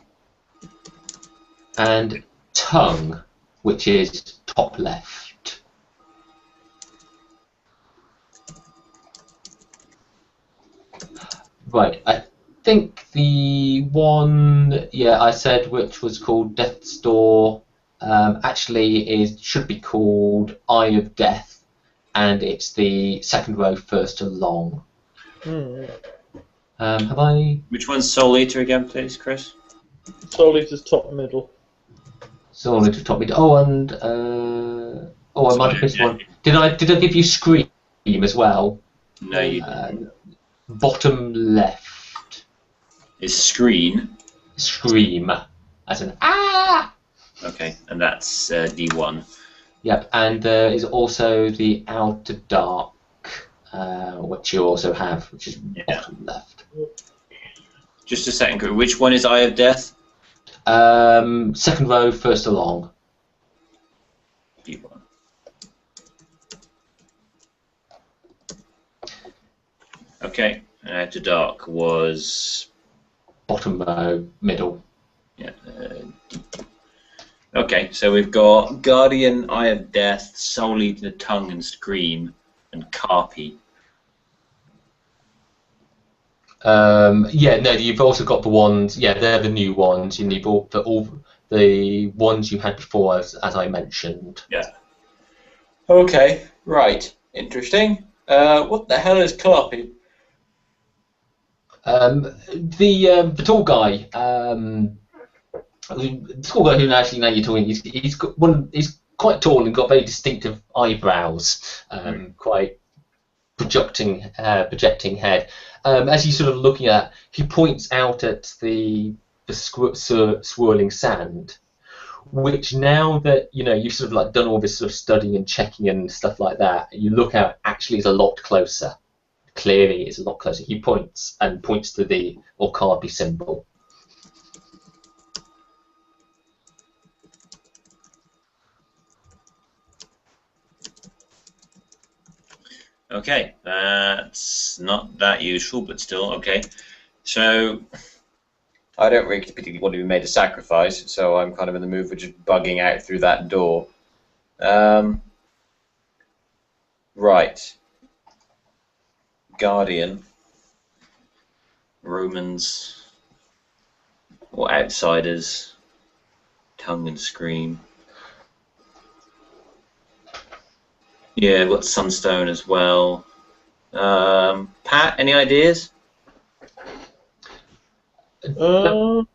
And Tongue, which is top left. Right, I think the one, yeah, I said which was called Death's Door, actually should be called Eye of Death, and it's the second row, first along. Have I? Which one's Soul Eater again, please, Chris? Soul Eater's top middle. Soul Eater top middle. Oh, and I might have missed one. Did I give you Scream as well? No, you didn't. Bottom left. Is Screen? Scream, as an ah. Okay, and that's D1. Yep, and there is also the Outer Dark, which you also have, which is bottom left. Just a second, Chris. Which one is Eye of Death? Second row, first along. D1. Okay, Outer Dark was Bottom row, middle. yeah. D2. Okay, so we've got Guardian, Eye of Death, Soul Eater, Tongue and Scream, and Carpi. Yeah, no, you've also got the ones. Yeah, they're the new ones. You've all the ones you had before, as I mentioned. Yeah. Okay, right. Interesting. What the hell is Carpi? The tall guy, the tall guy who actually now you're talking, he's got one. He's quite tall and got very distinctive eyebrows, quite projecting head. As he's sort of looking at, he points out at the swirling sand, which now that you've sort of like done all this sort of studying and checking and stuff like that, you look out, actually is a lot closer. Clearly it's a lot closer. He points to the Orkabi symbol. Okay, that's not that useful, but still okay. So I don't really particularly want to be made a sacrifice, so I'm kind of in the mood for just bugging out through that door. Right. Guardian. Romans. Or outsiders. Tongue and scream. Yeah, we've got Sunstone as well. Pat, any ideas? Don't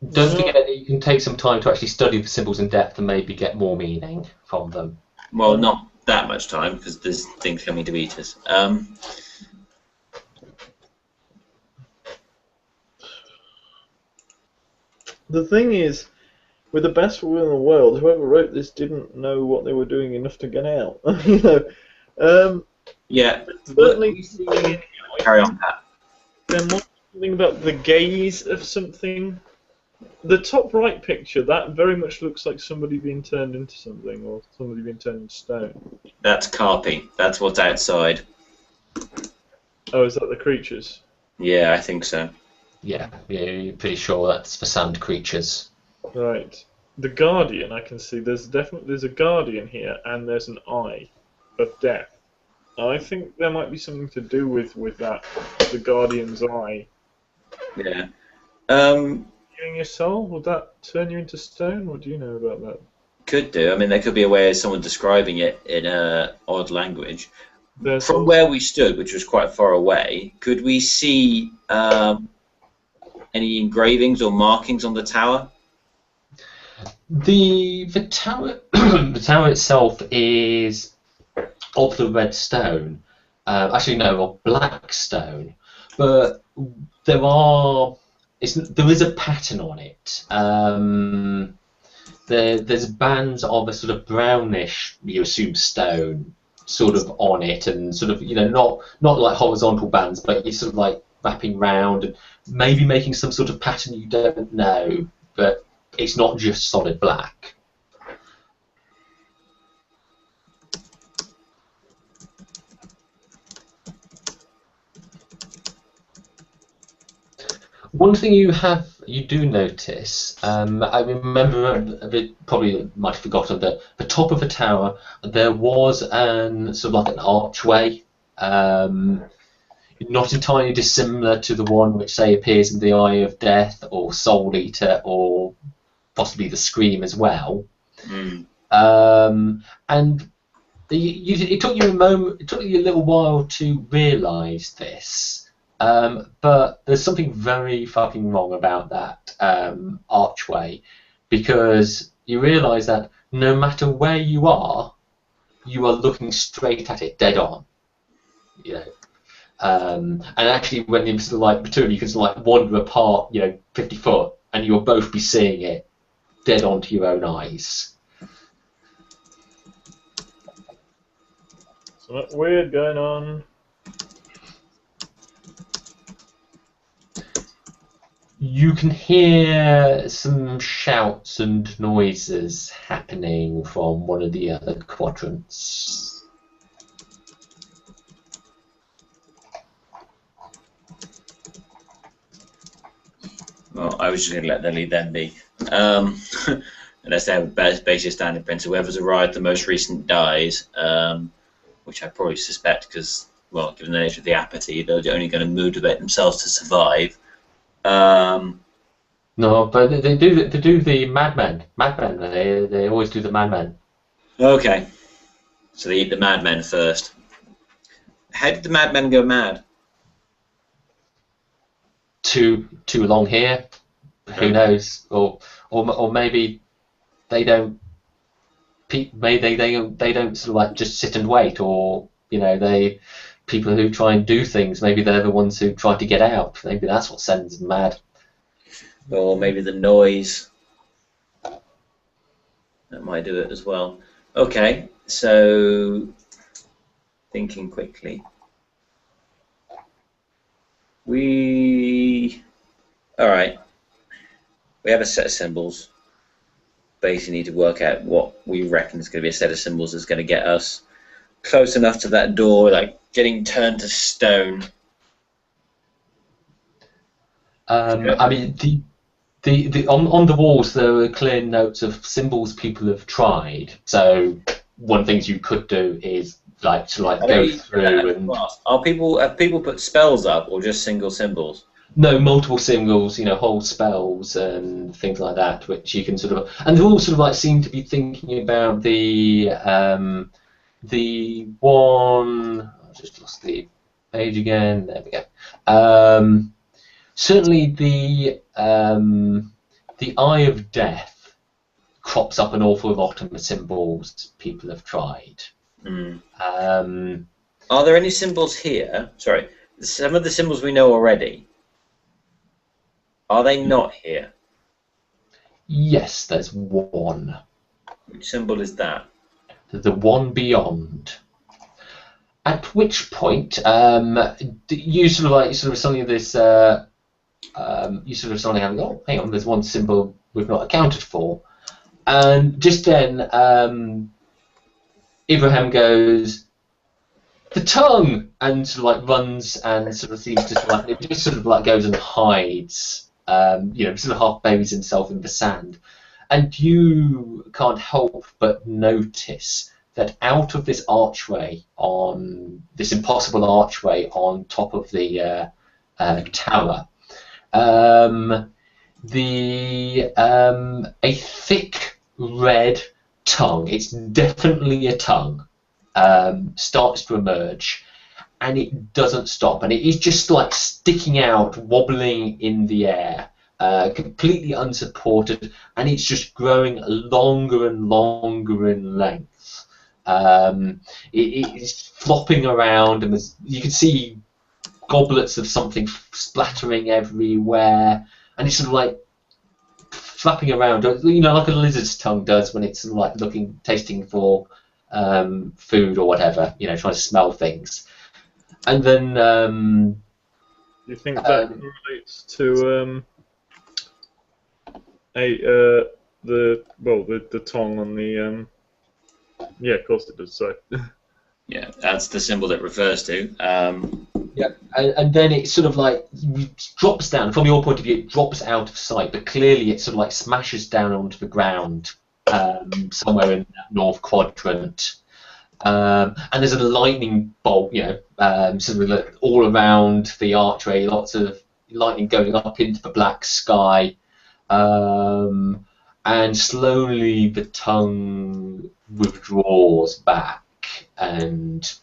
forget that you can take some time to actually study the symbols in depth and maybe get more meaning from them. Well, not that much time, because there's things coming to eat us. The thing is, with the best will in the world, whoever wrote this didn't know what they were doing enough to get out. Yeah. Certainly, Carry on, Pat. there might be something about the gaze of something. The top right picture, that very much looks like somebody being turned into something, or somebody being turned into stone. That's Carpi. That's what's outside. Oh, is that the creatures? Yeah, I think so. Yeah, you're pretty sure that's for sand creatures. Right. The Guardian, I can see. There's a Guardian here, and there's an Eye of Death. I think there might be something to do with that. The Guardian's eye. Yeah. Healing your soul? Would that turn you into stone? What do you know about that? Could do. I mean, there could be a way of someone describing it in a odd language. There's From where we stood, which was quite far away, could we see any engravings or markings on the tower? The tower the tower itself is of the red stone. Actually, no, of black stone. But there is a pattern on it. There's bands of a sort of brownish, you assume, stone sort of on it, and sort of not like horizontal bands, but you're sort of like wrapping round and maybe making some sort of pattern you don't know, but it's not just solid black. One thing you do notice, I remember a bit, probably might have forgotten, that the top of the tower there was sort of like an archway, not entirely dissimilar to the one which say appears in the Eye of Death or Soul Eater or possibly the Scream as well. Mm. And it took you a moment, it took you a little while to realise this. But there's something very fucking wrong about that archway, because you realise that no matter where you are looking straight at it, dead on. And actually, when you sort of like the two of you can sort of like wander apart, 50 foot, and you'll both be seeing it dead onto your own eyes. Something weird going on. You can hear some shouts and noises happening from one of the other quadrants. Well, I was just going to let the lead then be. Unless they have a basic standing principle. Whoever's arrived the most recent dies, which I probably suspect because, well, given the nature of the apathy, they're only going to motivate themselves to survive. No, but they do the madmen. They always do the madmen. Okay. So they eat the madmen first. How did the madmen go mad? too long here. Who knows? Or maybe they don't. Maybe they don't sort of like just sit and wait, or people who try and do things. Maybe they're the ones who try to get out. Maybe that's what sends them mad. Or maybe the noise. That might do it as well. Okay, so thinking quickly. Alright. We have a set of symbols. Basically need to work out what we reckon is going to be a set of symbols that's going to get us close enough to that door, like getting turned to stone. I mean, on the walls there are clear notes of symbols people have tried. So one of the things you could do is go through and. Have people put spells up or just single symbols? No, multiple symbols, whole spells and things like that, which you can sort of, and they all sort of like seem to be thinking about the one. I just lost the page again. There we go. Certainly the Eye of Death crops up an awful lot of the symbols people have tried. Are there any symbols here? Sorry, some of the symbols we know already. Are they not here? Yes, there's one. Which symbol is that? The one beyond. At which point, you sort of suddenly this, you sort of suddenly have, oh, hang on, there's one symbol we've not accounted for, and just then, Ibrahim goes, the tongue, and sort of like runs and sort of seems to it just sort of like goes and hides. Sort of half buries himself in the sand, and you can't help but notice that out of this archway, on this impossible archway on top of the tower, a thick red tongue. It's definitely a tongue. Starts to emerge. And it doesn't stop, and it is just like sticking out, wobbling in the air, completely unsupported, and it's just growing longer and longer in length. It is flopping around, and you can see goblets of something splattering everywhere, and it's sort of like flapping around, like a lizard's tongue does when it's sort of like tasting for food or whatever, trying to smell things. And then, do you think that relates to the tongue on the yeah, of course it does. So yeah, that's the symbol it refers to. Yeah, and then it sort of like drops down. From your point of view, it drops out of sight, but clearly it sort of like smashes down onto the ground somewhere in that north quadrant. And there's a lightning bolt, sort of like all around the archway, lots of lightning going up into the black sky, and slowly the tongue withdraws back and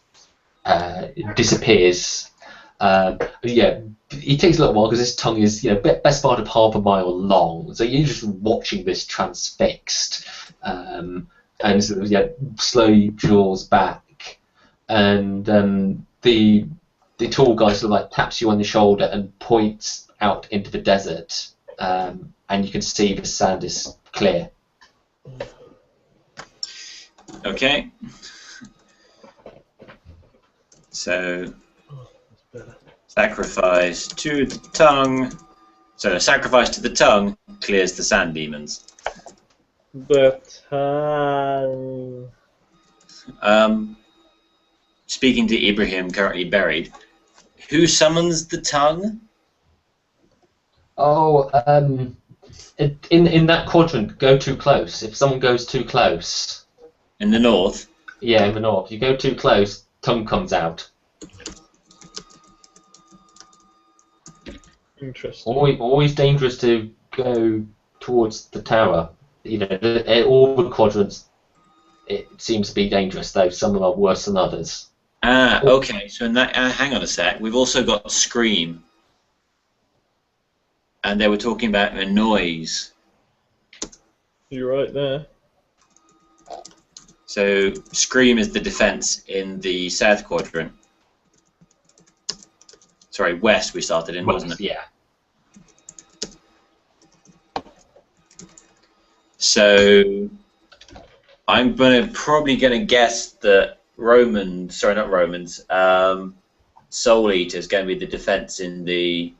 disappears. It takes a little while because this tongue is, best part of half a mile long, so you're just watching this transfixed. And sort of slowly draws back, and the tall guy sort of like taps you on the shoulder and points out into the desert, and you can see the sand is clear. Okay. So sacrifice to the tongue. So sacrifice to the tongue clears the sand demons. But speaking to Ibrahim, currently buried, who summons the tongue? Oh, in that quadrant, go too close. If someone goes too close. In the north? Yeah, in the north. You go too close, tongue comes out. Interesting. Always dangerous to go towards the tower. All the quadrants, it seems to be dangerous, though some of them are worse than others. Okay. So in that, hang on a sec. We've also got Scream. and they were talking about a noise. You're right there. So scream is the defense in the south quadrant. Sorry, west we started in, wasn't it? Yeah. So I'm probably gonna guess that Soul Eater is going to be the defense in the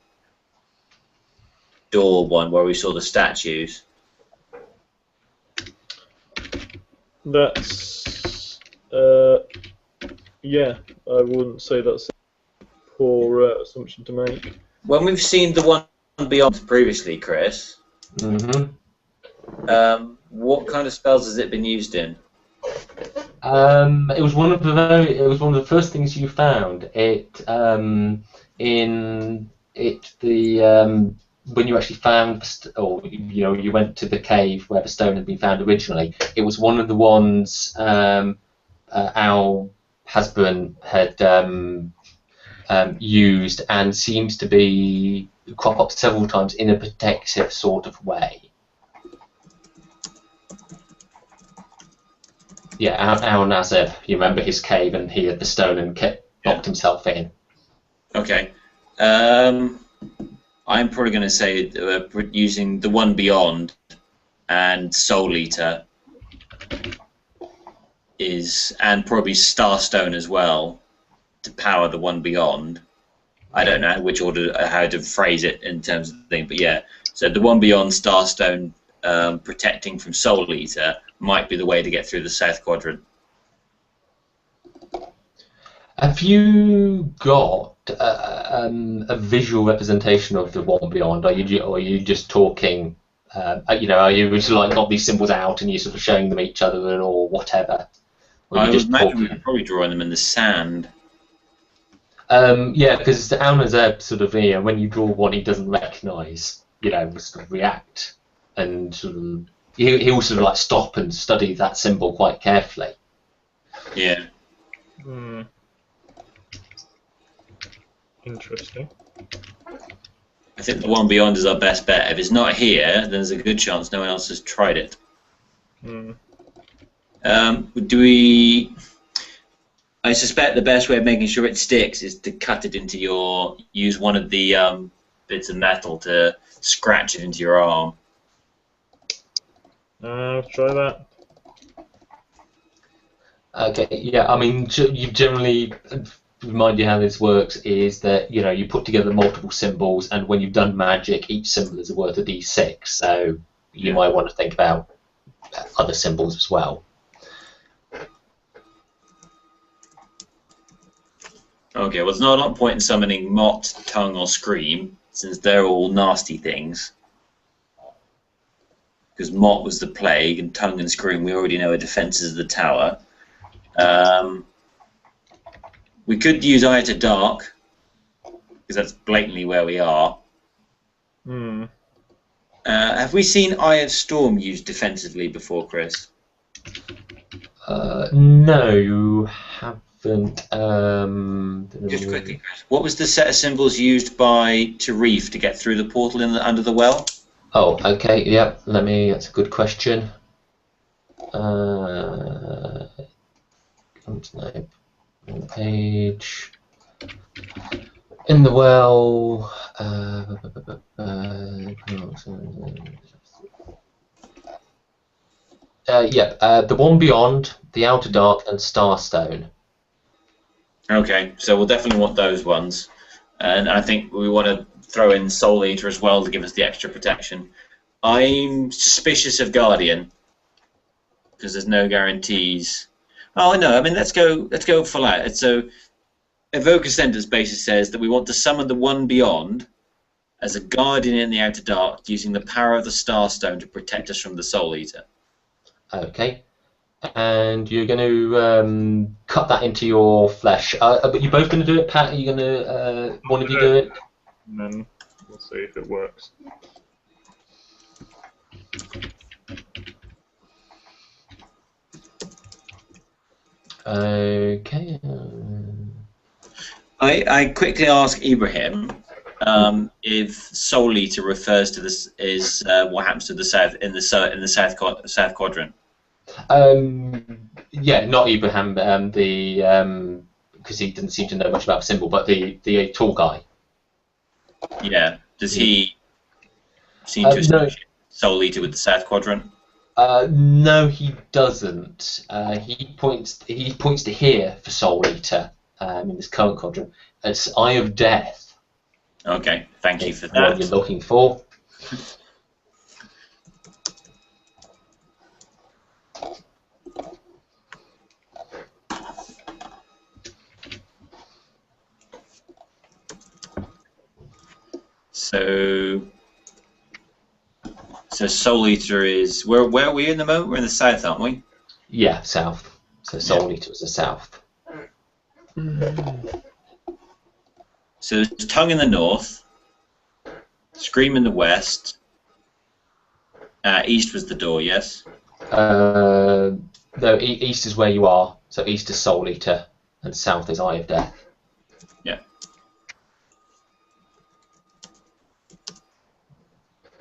door one where we saw the statues. That's yeah. I wouldn't say that's a poor assumption to make. When we've seen the one beyond previously, Chris, Mm-hmm. what kind of spells has it been used in? It was one of the first things you found. When you actually found, or you went to the cave where the stone had been found originally. It was one of the ones our husband had used, and seems to be crop up several times in a protective sort of way. Yeah, Al Nazib, you remember his cave, and he had the stone and locked himself in. Okay. I'm probably going to say using the one beyond and Soul Eater and probably Starstone as well to power the one beyond. I don't know which order, how to phrase it in terms of the thing, but yeah. So the one beyond Starstone protecting from Soul Eater might be the way to get through the south quadrant. Have you got a visual representation of the one beyond? Or are you just talking? Are you just like got these symbols out and you're sort of showing them each other or whatever? Or I you would just imagine talking? we could probably draw them in the sand. Yeah, because Al Nazib sort of when you draw one he doesn't recognise, sort of react, and sort of he'll sort of like stop and study that symbol quite carefully. Yeah. Hmm. Interesting. I think the one beyond is our best bet. If it's not here, then there's a good chance no one else has tried it. Hmm. I suspect the best way of making sure it sticks is to cut it use one of the bits of metal to scratch it into your arm. I'll try that. Okay, yeah, I mean, you generally remind you how this works is that you put together multiple symbols, and when you've done magic, each symbol is worth a d6. So you might want to think about other symbols as well. Okay, well, there's not a lot of point in summoning Mott, Tongue, or Scream, since they're all nasty things. Because Mott was the plague, and Tongue and Scream we already know are defences of the tower. We could use Eye to Dark, because that's blatantly where we are. Hmm. Have we seen Eye of Storm used defensively before, Chris? No, you haven't. Just quickly, Chris. What was the set of symbols used by Tarif to get through the portal under the well? Oh, okay, yep. That's a good question. Come to the page. In the well. The one beyond, the Outer Dark, and Starstone. Okay, so we'll definitely want those ones. And I think we want to throw in Soul Eater as well to give us the extra protection. I'm suspicious of Guardian because there's no guarantees. Oh no, I mean let's go full out. So Evoker Center's basis says that we want to summon the one beyond as a guardian in the Outer Dark using the power of the Starstone to protect us from the Soul Eater. Okay. And you're going to cut that into your flesh. But you're both going to do it, Pat? Are you going to one of you do it? And then we'll see if it works. Okay. I quickly ask Ibrahim If Soul Eater refers to this is what happens to the south in the south quadrant. Yeah, not Ibrahim. Because he didn't seem to know much about the symbol, but the tall guy. Yeah. Does he seem to No, associate Soul Eater with the south quadrant? no, he doesn't. He points to here for Soul Eater in this current quadrant. It's Eye of Death. Okay, thank you for What that. you're looking for. So Soul Eater is where are we in the moment? We're in the south, aren't we? Yeah, south. So Soul Eater is the south. So there's Tongue in the north, Scream in the west. East was the door, yes. No, east is where you are. So east is Soul Eater, and south is Eye of Death. Yeah.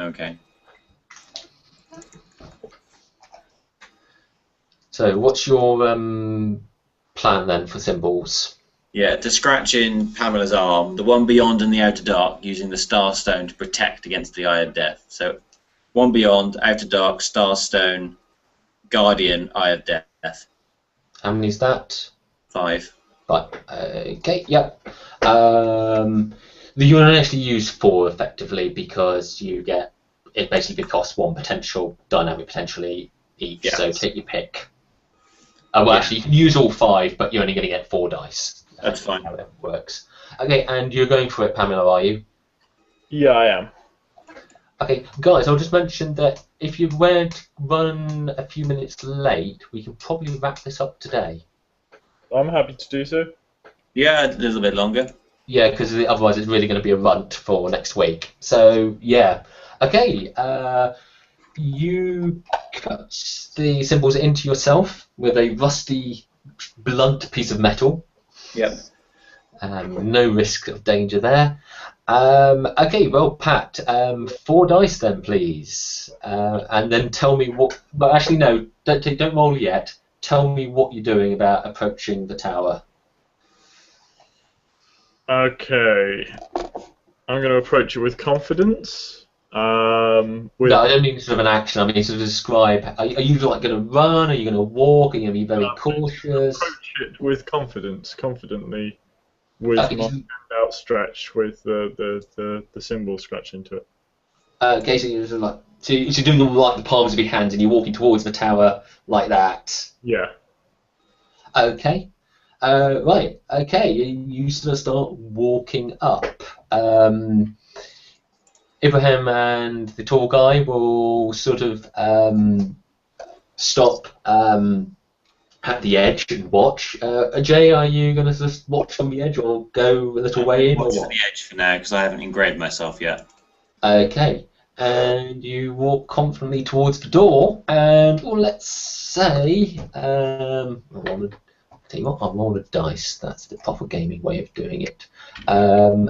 Okay. So what's your plan then for symbols? Yeah, to scratch in Pamela's arm, the one beyond and the outer dark, using the star stone to protect against the Eye of Death. So, one beyond, outer dark, star stone, guardian, Eye of Death. How many is that? 5. Right. Okay. Yep. You can actually use 4 effectively because you get it basically costs 1 potential dynamic potentially each. Yes. So take your pick. Well, actually, you can use all 5, but you're only going to get 4 dice. That's fine. How it works. Okay, and you're going for it, Pamela, are you? Yeah, I am. Okay, guys, I'll just mention that if you weren't run a few minutes late, we can probably wrap this up today. I'm happy to do so. Yeah, a little bit longer. Yeah, because otherwise it's really going to be a runt for next week. So, yeah. Okay, you cut the symbols into yourself with a rusty, blunt piece of metal. Yep. No risk of danger there. Okay, well, Pat, 4 dice then, please, and then tell me what. But actually, no, don't roll yet. Tell me what you're doing about approaching the tower. Okay. I'm going to approach it with confidence. No, I don't mean sort of an action. I mean sort of describe. Are you like going to run? Are you going to walk? Are you going to be very cautious? Approach it with confidence, confidently, with my hand outstretched, with the symbol scratched into it. Okay, so you're sort of like you're doing all like the palms of your hands, and you're walking towards the tower like that. Yeah. Okay. Right. Okay. You sort of start walking up. Ibrahim and the tall guy will sort of stop at the edge and watch. Jay, are you going to just watch from the edge or go a little way in? Watch Or at the edge for now because I haven't engraved myself yet. Okay. And you walk confidently towards the door, and well, let's say I'll roll a dice. That's the proper gaming way of doing it.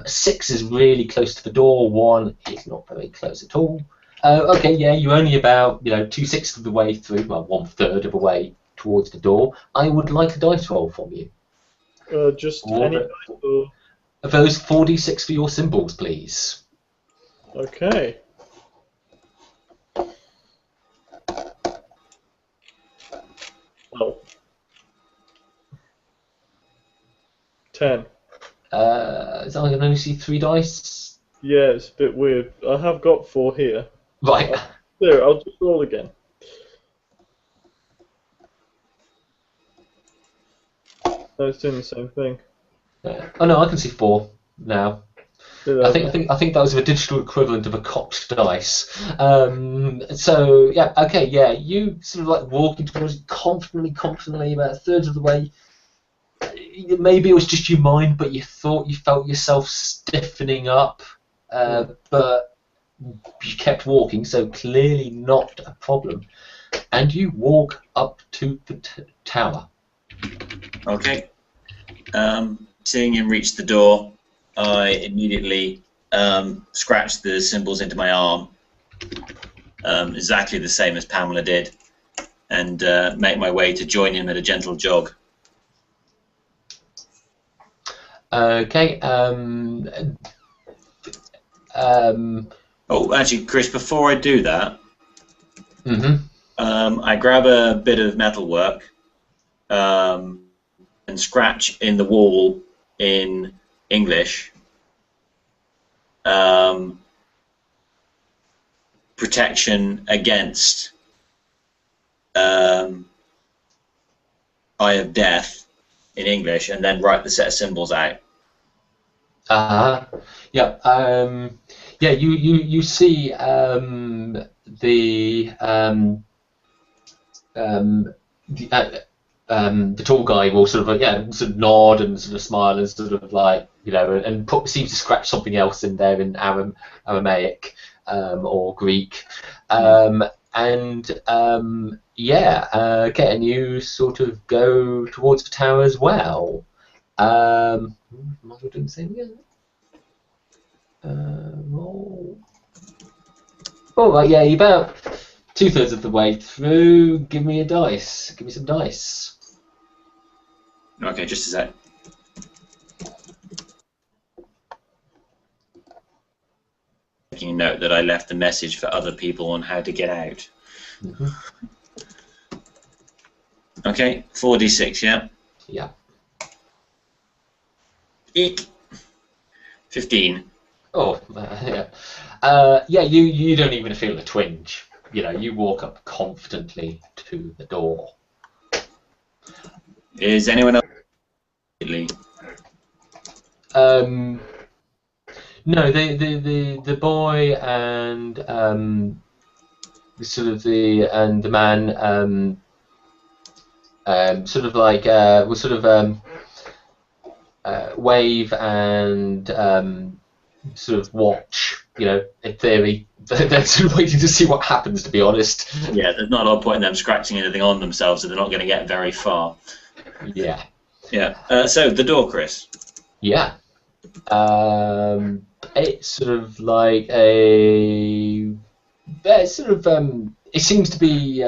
6 is really close to the door. 1 is not very close at all. Okay, yeah, you're only about 2/6 of the way through, well, 1/3 of the way towards the door. I would like a dice roll from you. Just any dice or... Those 4d6 for your symbols, please. Okay. Oh. 10. So I can only see 3 dice. Yeah, it's a bit weird. I have got 4 here. Right. There, I'll just roll again. No, it's doing the same thing. Oh no, I can see 4 now. Yeah, I think that was the digital equivalent of a cocked dice. So yeah, okay, yeah, you sort of like walking towards it confidently, about 1/3 of the way. Maybe it was just your mind, but you thought you felt yourself stiffening up, but you kept walking, so clearly not a problem. And you walk up to the tower. Okay. Seeing him reach the door, I immediately scratch the symbols into my arm, exactly the same as Pamela did, and make my way to join him at a gentle jog. Okay. Oh, actually, Chris, before I do that, Mhm. I grab a bit of metalwork and scratch in the wall in English. Protection against Eye of Death in English, and then write the set of symbols out. Yeah. Yeah. You see the tall guy will sort of sort of nod and sort of smile and sort of like and seems to scratch something else in there in Aramaic or Greek, and okay, and you sort of go towards the tower as well. Might as well do the same again. All right, yeah, you're about 2/3 of the way through. Give me a dice. Give me some dice. Okay, just a sec. Making a note that I left a message for other people on how to get out. Mm-hmm. Okay, 4d6, yeah? Yeah. Eek. 15. Oh, yeah. Yeah, you don't even feel a twinge. You walk up confidently to the door. Is anyone else? No, the boy and the man sort of like will sort of wave and sort of watch. In theory, they're sort of waiting to see what happens. To be honest. Yeah, there's not a lot of point in them scratching anything on themselves, so they're not going to get very far. Yeah. Yeah. So the door, Chris. Yeah. It's sort of like it seems to be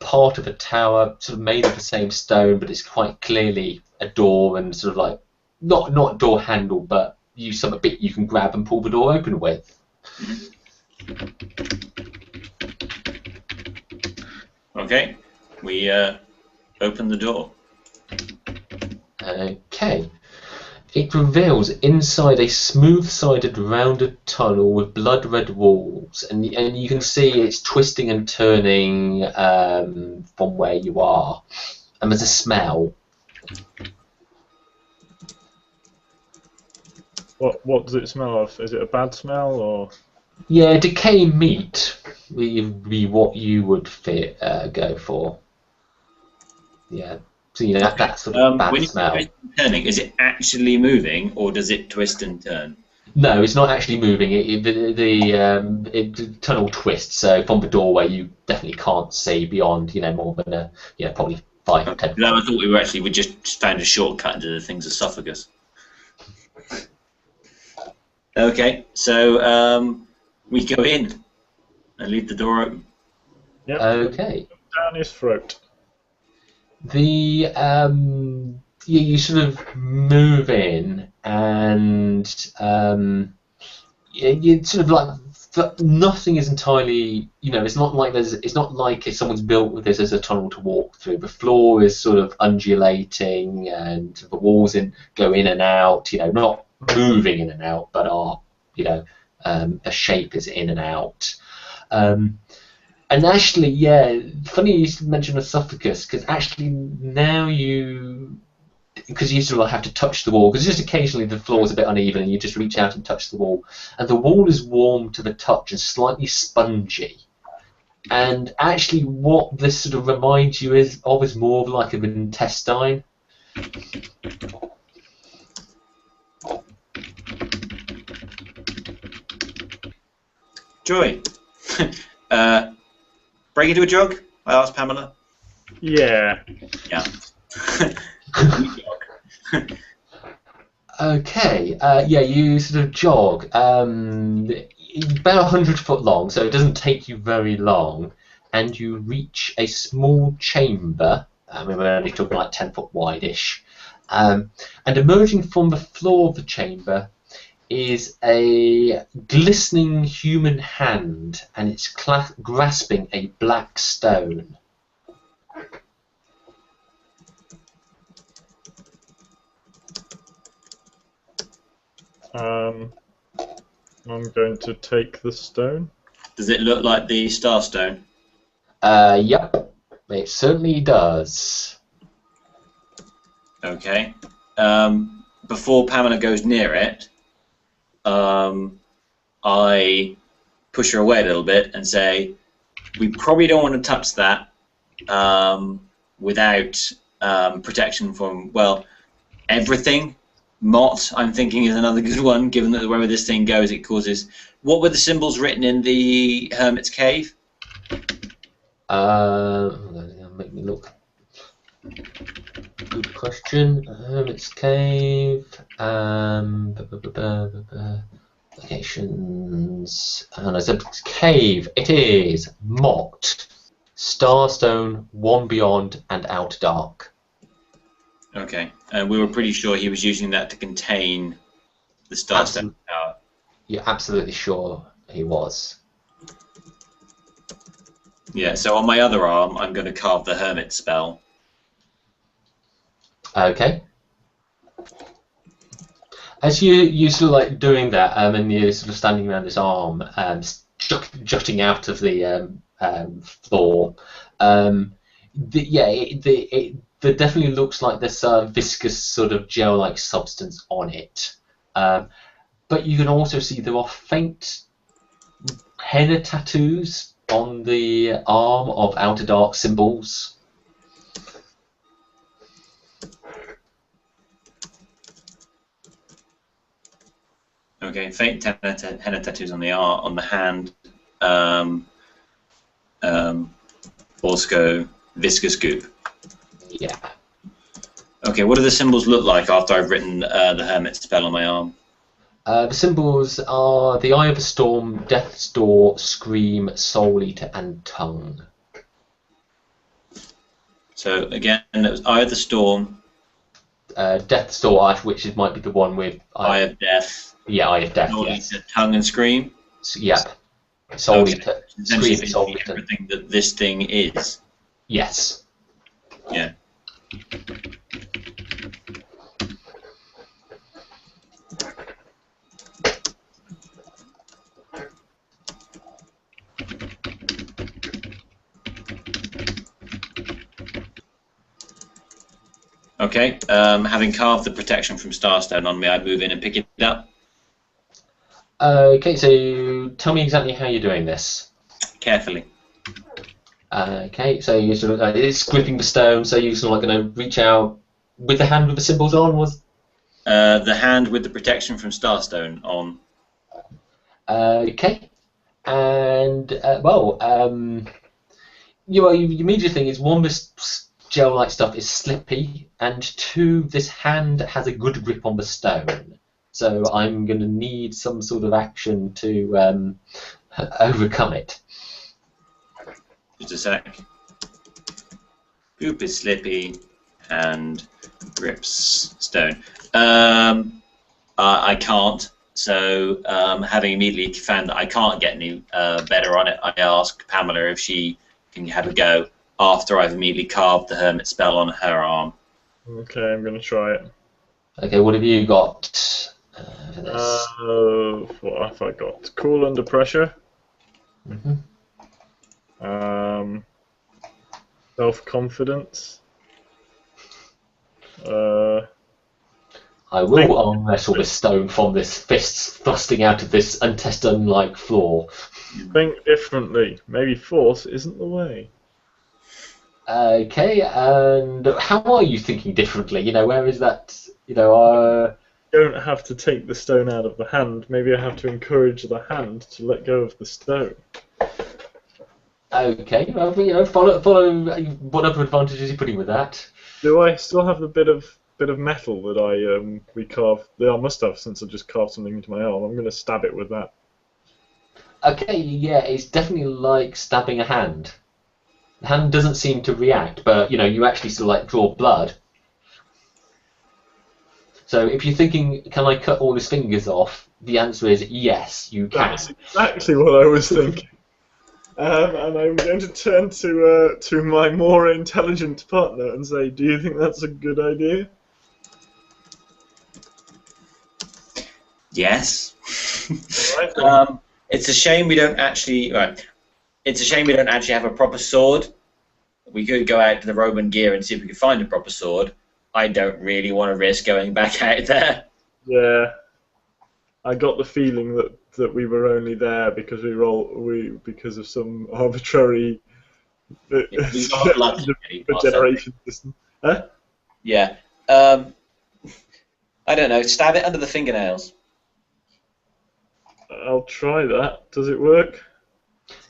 part of a tower, sort of made of the same stone, but it's quite clearly a door and sort of like not a door handle, but a bit you can grab and pull the door open with. Okay, we open the door. Okay. It reveals inside a smooth-sided, rounded tunnel with blood-red walls, and you can see it's twisting and turning from where you are, and there's a smell. What does it smell of? Is it a bad smell or? Yeah, decaying meat would be what you would go for. Yeah. So that sort of bad when you smell. twist and turning, is it actually moving, or does it twist and turn? No, it's not actually moving. The tunnel twists, so from the doorway you definitely can't see beyond, more than probably 5 or 10. No, I thought we just found a shortcut into the thing's esophagus. Okay, so we go in and leave the door open. Yep. Okay. Down his throat. You sort of move in, and you sort of like nothing is entirely. It's not like if someone's built this as a tunnel to walk through. The floor is sort of undulating, and the walls go in and out. Not moving in and out, but are a shape is in and out. And actually, yeah, funny you mentioned esophagus, because actually now because you sort of have to touch the wall, because just occasionally the floor is a bit uneven and you just reach out and touch the wall, and the wall is warm to the touch and slightly spongy. And actually what this sort of reminds you is more of like an intestine. Joy. Break into a jog? I asked Pamela. Yeah. Yeah. Okay, yeah, you sort of jog. It's about 100 foot long, so it doesn't take you very long, and you reach a small chamber. I mean, we're only talking like 10 foot wide-ish. And emerging from the floor of the chamber is a glistening human hand, and it's grasping a black stone. I'm going to take the stone. Does it look like the Starstone? Yep, it certainly does. Okay. Before Pamela goes near it, I push her away a little bit and say, we probably don't want to touch that without protection from, well, everything. Mott, I'm thinking, is another good one, given that wherever this thing goes, it causes... What were the symbols written in the Hermit's Cave? Make me look. Good question. Hermit's Cave. Locations. And I said cave. It is Mott, Starstone, One Beyond, and Outer Dark. Okay, and we were pretty sure he was using that to contain the Starstone power. You're absolutely sure he was. Yeah, so on my other arm, I'm going to carve the Hermit spell. Okay. As you sort of like doing that, and you're sort of standing around this arm, jutting out of the floor, there definitely looks like there's a viscous sort of gel-like substance on it. But you can also see there are faint henna tattoos on the arm of Outer Dark symbols. Okay, faint henna tattoos on the hand. Borsco, viscous goop. Yeah. Okay, what do the symbols look like after I've written the Hermit spell on my arm? The symbols are the Eye of a Storm, Death's Door, Scream, Soul Eater, and Tongue. So again, it was Eye of the Storm. Death's Door, which might be the one with Eye of Death. Yeah, Eye of Death. Soul Yes. Eater, Tongue, and Scream. Yep. Soul Okay. Eater. Essentially, Scream, Soul Eater. everything that this thing is. Yes. Yeah. Okay, having carved the protection from Starstone on me, I move in and pick it up. Okay, so tell me exactly how you're doing this. Carefully. Okay, so you sort of it's gripping the stone, so you're sort of like going to reach out with the hand with the symbols on. Was the hand with the protection from Starstone on. okay, and your immediate thing is one, this gel-like stuff is slippy, and two, this hand has a good grip on the stone. So I'm going to need some sort of action to overcome it. Just a sec. Goop is slippy and grips stone. I can't. So having immediately found that I can't get any better on it, I ask Pamela if she can have a go after I've immediately carved the Hermit spell on her arm. Okay, I'm going to try it. Okay, what have you got for this? What have I got? Cool under pressure. Mm-hmm. Self-confidence. I will arm wrestle this stone from this fist thrusting out of this untested-like floor. Think differently. Maybe force isn't the way. Okay, and how are you thinking differently? You know, where is that? You know, You don't have to take the stone out of the hand. Maybe I have to encourage the hand to let go of the stone. Okay, well, you know, follow. What other advantages are you putting with that? Do I still have the bit of bit of metal that I recarved. That I must have since I just carved something into my arm. I'm going to stab it with that. Okay, yeah, it's definitely like stabbing a hand. The hand doesn't seem to react, but you actually sort of like draw blood. So if you're thinking, can I cut all his fingers off? The answer is yes, you can. That's exactly what I was thinking. And I'm going to turn to my more intelligent partner and say, do you think that's a good idea? Yes. Right, then. It's a shame we don't actually. Right. It's a shame we don't actually have a proper sword. We could go out to the Roman gear and see if we could find a proper sword. I don't really want to risk going back out there. Yeah, I got the feeling that we were only there because because of some arbitrary We got lucky, really, generation system. Huh? Yeah. I don't know. Stab it under the fingernails. I'll try that. Does it work?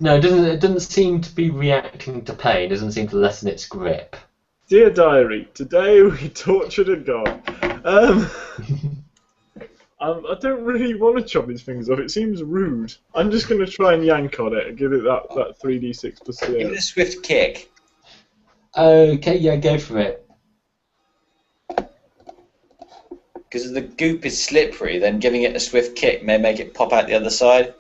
No, it doesn't seem to be reacting to pain. It doesn't seem to lessen its grip. Dear diary, today we tortured a god. I don't really want to chop his fingers off. It seems rude. I'm just going to try and yank on it and give it that 3d6 plus 3. Give it a swift kick. Okay, yeah, go for it. Because the goop is slippery, then giving it a swift kick may make it pop out the other side.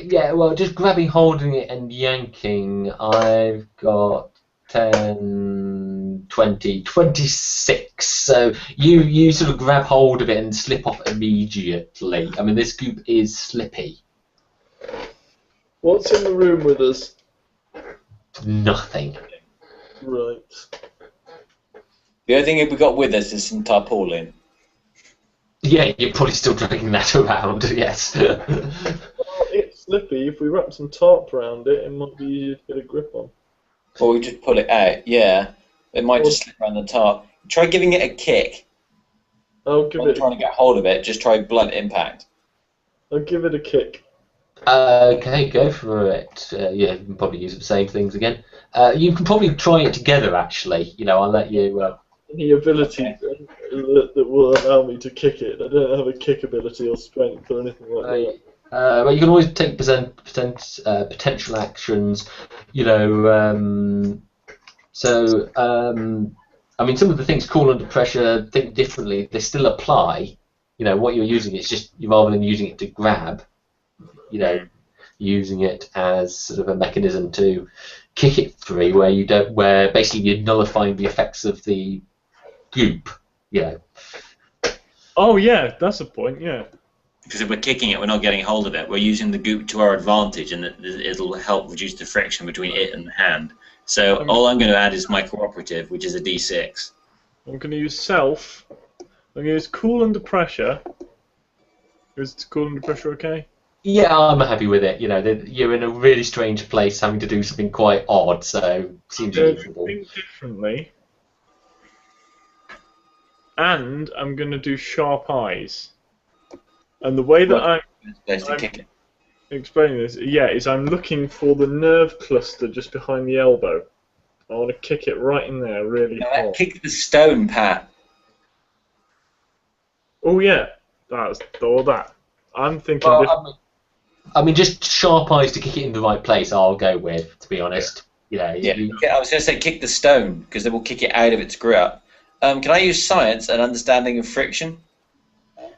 Yeah, well, just grabbing, holding it, and yanking, I've got 10, 20, 26. So you sort of grab hold of it and slip off immediately. I mean, this goop is slippy. What's in the room with us? Nothing. Right. The only thing we got with us is some tarpaulin. Yeah, you're probably still dragging that around, yes. Well, it's slippy. If we wrap some tarp around it, it might be easier to get a grip on. Or we just pull it out, yeah. It might just slip around the tarp. Try giving it a kick. I'll give Not it. trying to get hold of it, just try blunt impact. I'll give it a kick. Okay, go for it. Yeah, you can probably use the same things again. You can probably try it together, actually. I'll let you... Any ability that will allow me to kick it. I don't have a kick ability or strength or anything like that. But you can always take potential actions, I mean, some of the things, cool under pressure, think differently, they still apply. What you're using is just, rather than using it to grab, using it as sort of a mechanism to kick it free, where basically you're nullifying the effects of the goop, Oh yeah, that's a point. Yeah. Because if we're kicking it, we're not getting hold of it. We're using the goop to our advantage, and it'll help reduce the friction between it and the hand. So all I'm going to add is my cooperative, which is a d6. I'm going to use self. I'm going to use cool under pressure. Is cool under pressure okay? Yeah, I'm happy with it. You're in a really strange place, having to do something quite odd, so seems reasonable. Think differently. And I'm going to do sharp eyes. And the way that I'm explaining this, is I'm looking for the nerve cluster just behind the elbow. I want to kick it right in there, really hard. Kick the stone, Pat. Oh yeah, that's all that. I'm thinking. Well, I mean, just sharp eyes to kick it in the right place. I'll go with, to be honest. I was going to say kick the stone because it will kick it out of its grip. Can I use science and understanding of friction?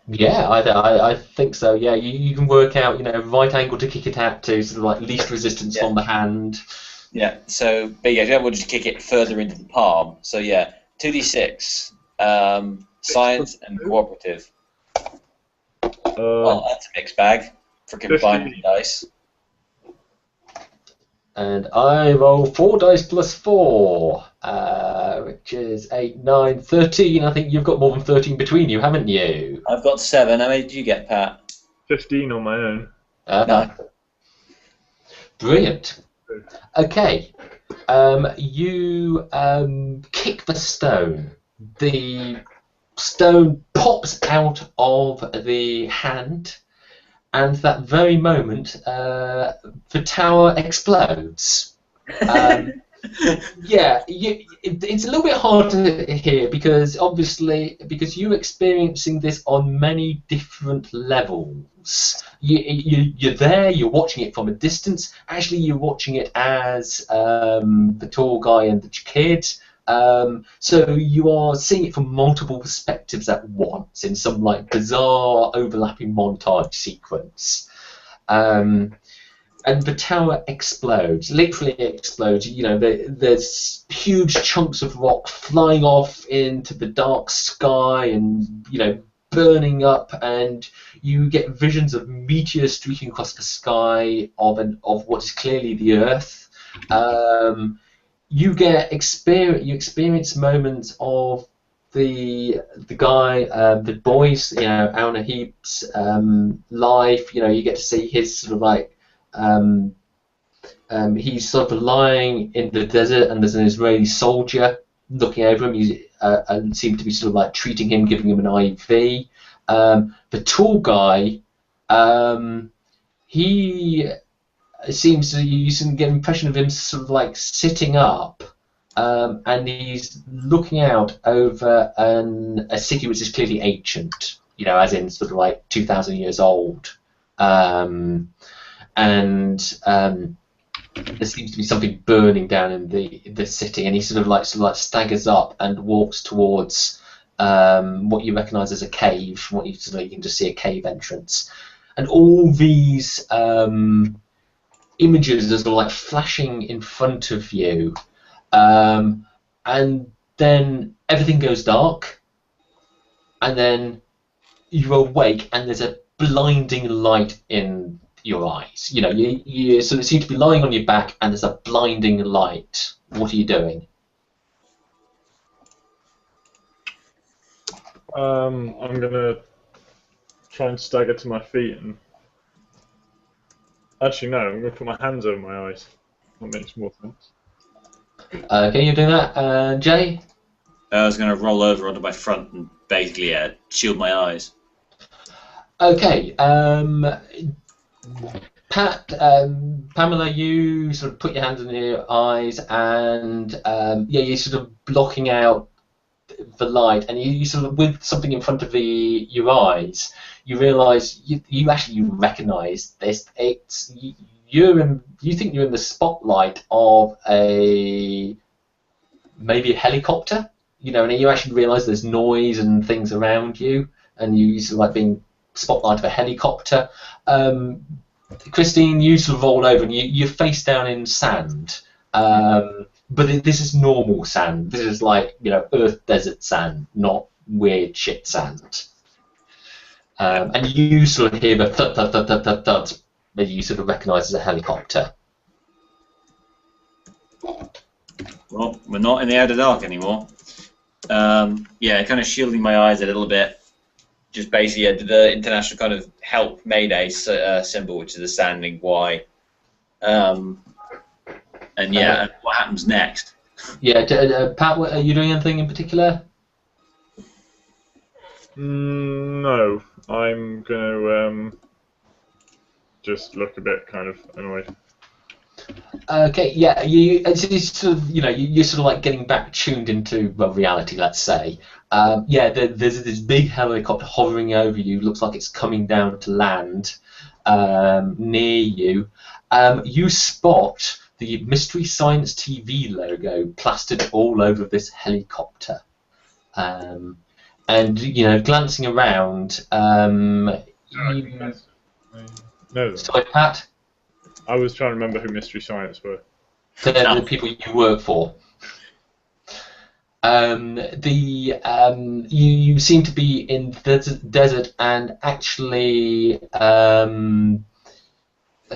Yeah, I think so. Yeah, you can work out, right angle to kick it out to, sort of like least resistance on the hand. Yeah. So, but yeah, we'll just kick it further into the palm. So yeah, 2d6, science and cooperative. Well, that's a mixed bag. Freaking binary dice. And I roll 4 dice plus 4, which is 8, 9, 13. I think you've got more than 13 between you, haven't you? I've got 7. How many did you get, Pat? 15 on my own. No. Brilliant. Okay. You kick the stone. The stone pops out of the hand. And that very moment, the tower explodes. Yeah, it's a little bit hard to hear because obviously you're experiencing this on many different levels. You're there, you're watching it from a distance. Actually, you're watching it as the tall guy and the kid. So you are seeing it from multiple perspectives at once in some like bizarre overlapping montage sequence. And the tower explodes, literally explodes. You know, there's huge chunks of rock flying off into the dark sky and, you know, burning up, and you get visions of meteors streaking across the sky of what is clearly the Earth. You experience moments of the guy, the boys, you know, Alna Heap's life. You know, you get to see his sort of like he's sort of lying in the desert, and there's an Israeli soldier looking over him. He seems to be sort of like treating him, giving him an IV. The tall guy, he seems to, you get an impression of him sort of like sitting up, and he's looking out over a city which is clearly ancient, you know, as in sort of like 2,000 years old. And there seems to be something burning down in the city, and he sort of like staggers up and walks towards what you recognise as a cave. What you can just see a cave entrance, and all these images are sort of like flashing in front of you, and then everything goes dark, and then you awake, and there's a blinding light in your eyes. You know, you sort of seem to be lying on your back, and there's a blinding light. What are you doing? I'm gonna try and stagger to my feet and. Actually, no. I'm gonna put my hands over my eyes. That makes more sense. Okay, you're doing that, Jay. I was going to roll over onto my front and basically shield my eyes. Okay, Pat, Pamela, you sort of put your hands in your eyes, and yeah, you're sort of blocking out the light, and you sort of, with something in front of your eyes, you realise you actually recognise this. You think you're in the spotlight of maybe a helicopter, you know, and you actually realise there's noise and things around you, and you sort of like being spotlight of a helicopter. Christine, you sort of roll over and you're face down in sand. But this is normal sand. This is like, you know, Earth desert sand, not weird shit sand. And you sort of hear the thud, thud, thud, thud, thud, thud that you sort of recognise as a helicopter. Well, we're not in the outer dark anymore. Yeah, kind of shielding my eyes a little bit. Just basically the international kind of help Mayday symbol, which is a standing Y. And yeah, what happens next? Yeah, Pat, are you doing anything in particular? No, I'm going to just look a bit kind of annoyed. Okay, yeah, it's sort of, you know, you're sort of like getting back tuned into, well, reality, let's say. Yeah, there's this big helicopter hovering over you. Looks like it's coming down to land near you. You spot the Mystery Science TV logo plastered all over this helicopter. And, you know, glancing around, No, sorry, Pat? I was trying to remember who Mystery Science were. They're the people you work for. You seem to be in the desert, and actually,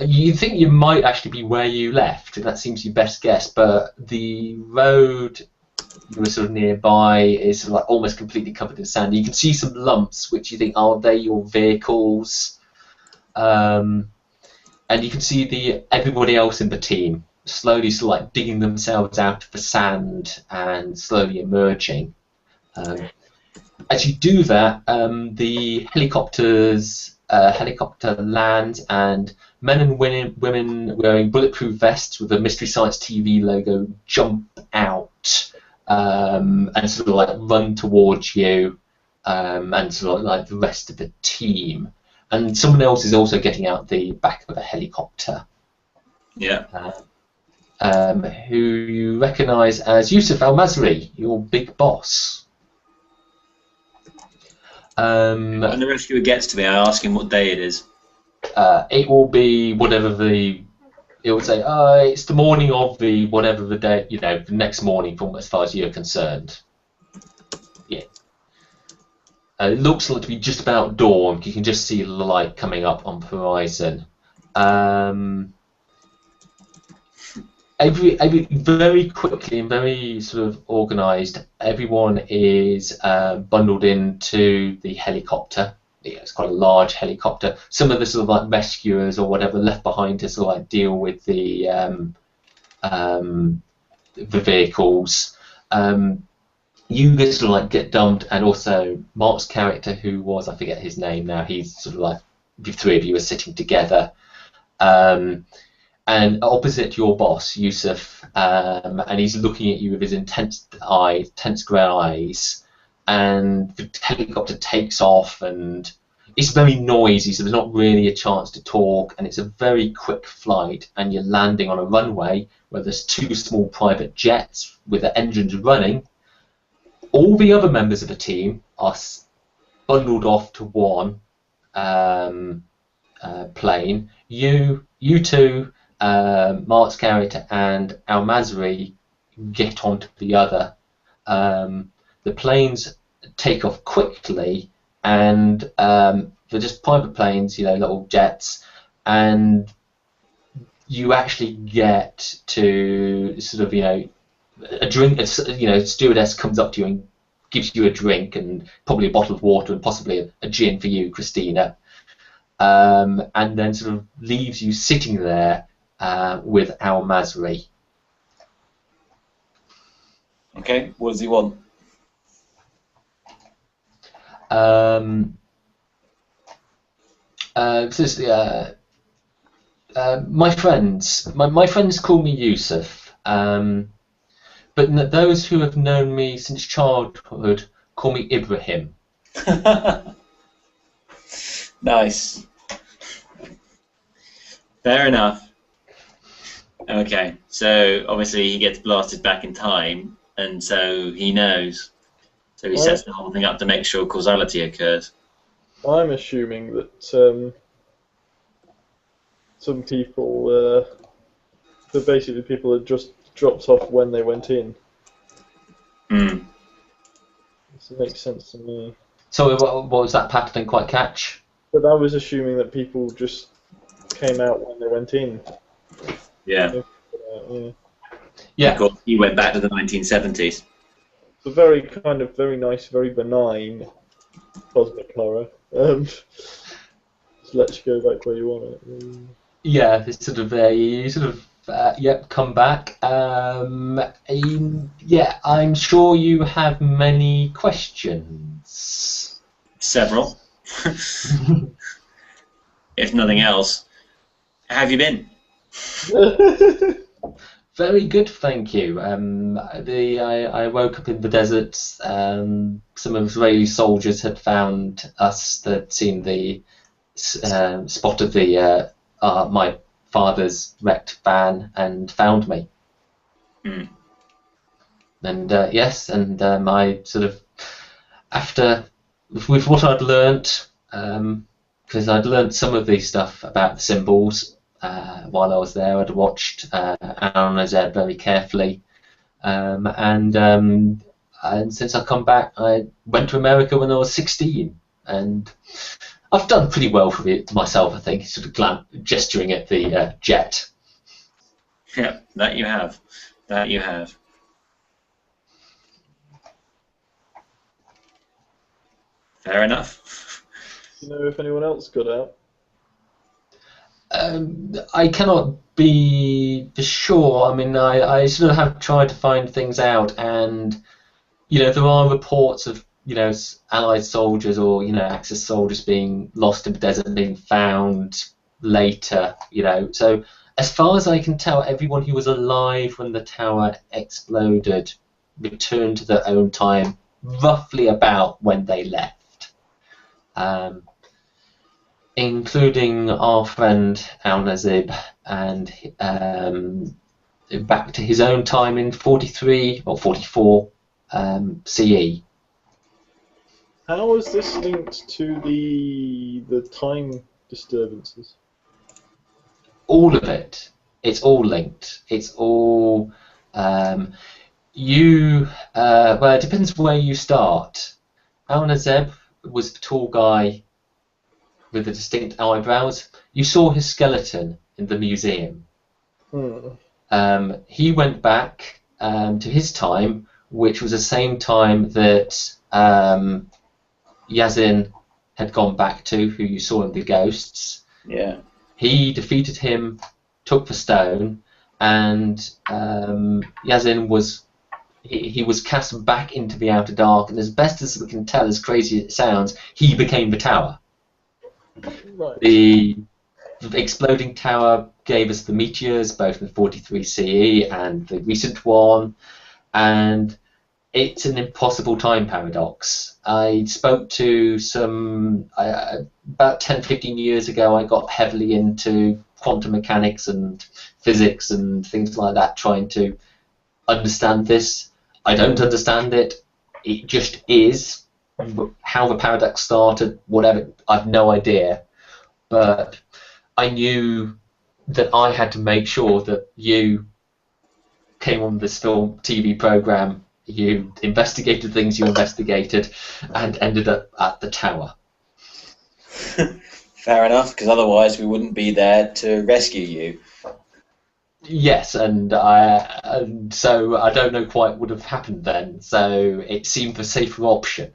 you think you might actually be where you left. That seems your best guess, but the road you were sort of nearby is sort of like almost completely covered in sand. You can see some lumps, which you think, are they your vehicles? And you can see everybody else in the team slowly sort of like digging themselves out of the sand and slowly emerging. As you do that, the helicopter's helicopter lands, and men and women wearing bulletproof vests with a Mystery Science TV logo jump out and sort of like run towards you, and sort of like the rest of the team. And someone else is also getting out the back of a helicopter. Yeah. Who you recognise as Yusuf Al-Mazri, your big boss. When the rescuer gets to me, I ask him what day it is. It will be whatever the. It will say, it's the morning of the whatever the day, the next morning, from as far as you're concerned. Yeah. It looks like to be just about dawn. You can just see the light coming up on the horizon. Every very quickly and very sort of organised, everyone is bundled into the helicopter. Yeah, it's quite a large helicopter. Some of the sort of like rescuers or whatever left behind to sort of like deal with the vehicles. You guys sort of like get dumped, and also Mark's character, who was, I forget his name now, he's sort of like the three of you are sitting together. And opposite your boss, Yusuf, and he's looking at you with his intense grey eyes, and the helicopter takes off, and it's very noisy, so there's not really a chance to talk, and it's a very quick flight, and you're landing on a runway where there's two small private jets with the engines running. All the other members of the team are bundled off to one plane. You two, Mark's character, and Al-Mazri get onto the other. The planes take off quickly, and they're just private planes, little jets, and you actually get to sort of, a drink. Stewardess comes up to you and gives you a drink, and probably a bottle of water, and possibly a gin for you, Christina, and then sort of leaves you sitting there with Al-Mazri. Okay, what does he want? My friends call me Yusuf, but those who have known me since childhood call me Ibrahim. Nice. Fair enough. Okay, so obviously he gets blasted back in time, and so he knows. So he sets the whole thing up to make sure causality occurs. I'm assuming that some people, that basically people had just dropped off when they went in. This makes sense to me. So what was that part I didn't quite catch? But I was assuming that people just came out when they went in. Yeah. Yeah. Of course, he went back to the 1970s. It's a very nice, very benign cosmic horror. Just let you go back where you want it. Yeah, it's sort of you sort of come back. Yeah, I'm sure you have many questions. Several. If nothing else, how have you been? Very good, thank you. I woke up in the desert. Some Israeli soldiers had found us. They'd seen the spot of the my father's wrecked van and found me. And yes, and I sort of, after with what I'd learnt, because I'd learnt some of the stuff about the symbols. While I was there, I'd watched Aaron Azeb very carefully, and since I've come back, I went to America when I was 16, and I've done pretty well for it myself, I think. Sort of gesturing at the jet. Yeah, that you have. That you have. Fair enough. Do you know if anyone else got out? I cannot be for sure. I mean, I sort of have tried to find things out, and there are reports of Allied soldiers or Axis soldiers being lost in the desert and being found later. So as far as I can tell, everyone who was alive when the tower exploded returned to their own time, roughly about when they left, including our friend Al Nazib, and back to his own time in 43 or 44 CE. How is this linked to the time disturbances? All of it. It's all linked. It's all well, it depends where you start. Al Nazeb was the tall guy with the distinct eyebrows. You saw his skeleton in the museum. He went back to his time, which was the same time that Yazin had gone back to, who you saw in the Ghosts. Yeah. He defeated him, took the stone, and Yazin was cast back into the Outer Dark, and as best as we can tell, as crazy as it sounds, he became the tower. Right. The exploding tower gave us the meteors, both in 43 CE and the recent one, and it's an impossible time paradox. I spoke to some, about 10, 15 years ago, I got heavily into quantum mechanics and physics and things like that, trying to understand this. I don't understand it. It just is. How the paradox started, whatever, I've no idea. But I knew that I had to make sure that you came on this film TV program, you investigated things you investigated, and ended up at the tower. Fair enough, because otherwise we wouldn't be there to rescue you. Yes, and so I don't know quite what would have happened then. So it seemed the safer option.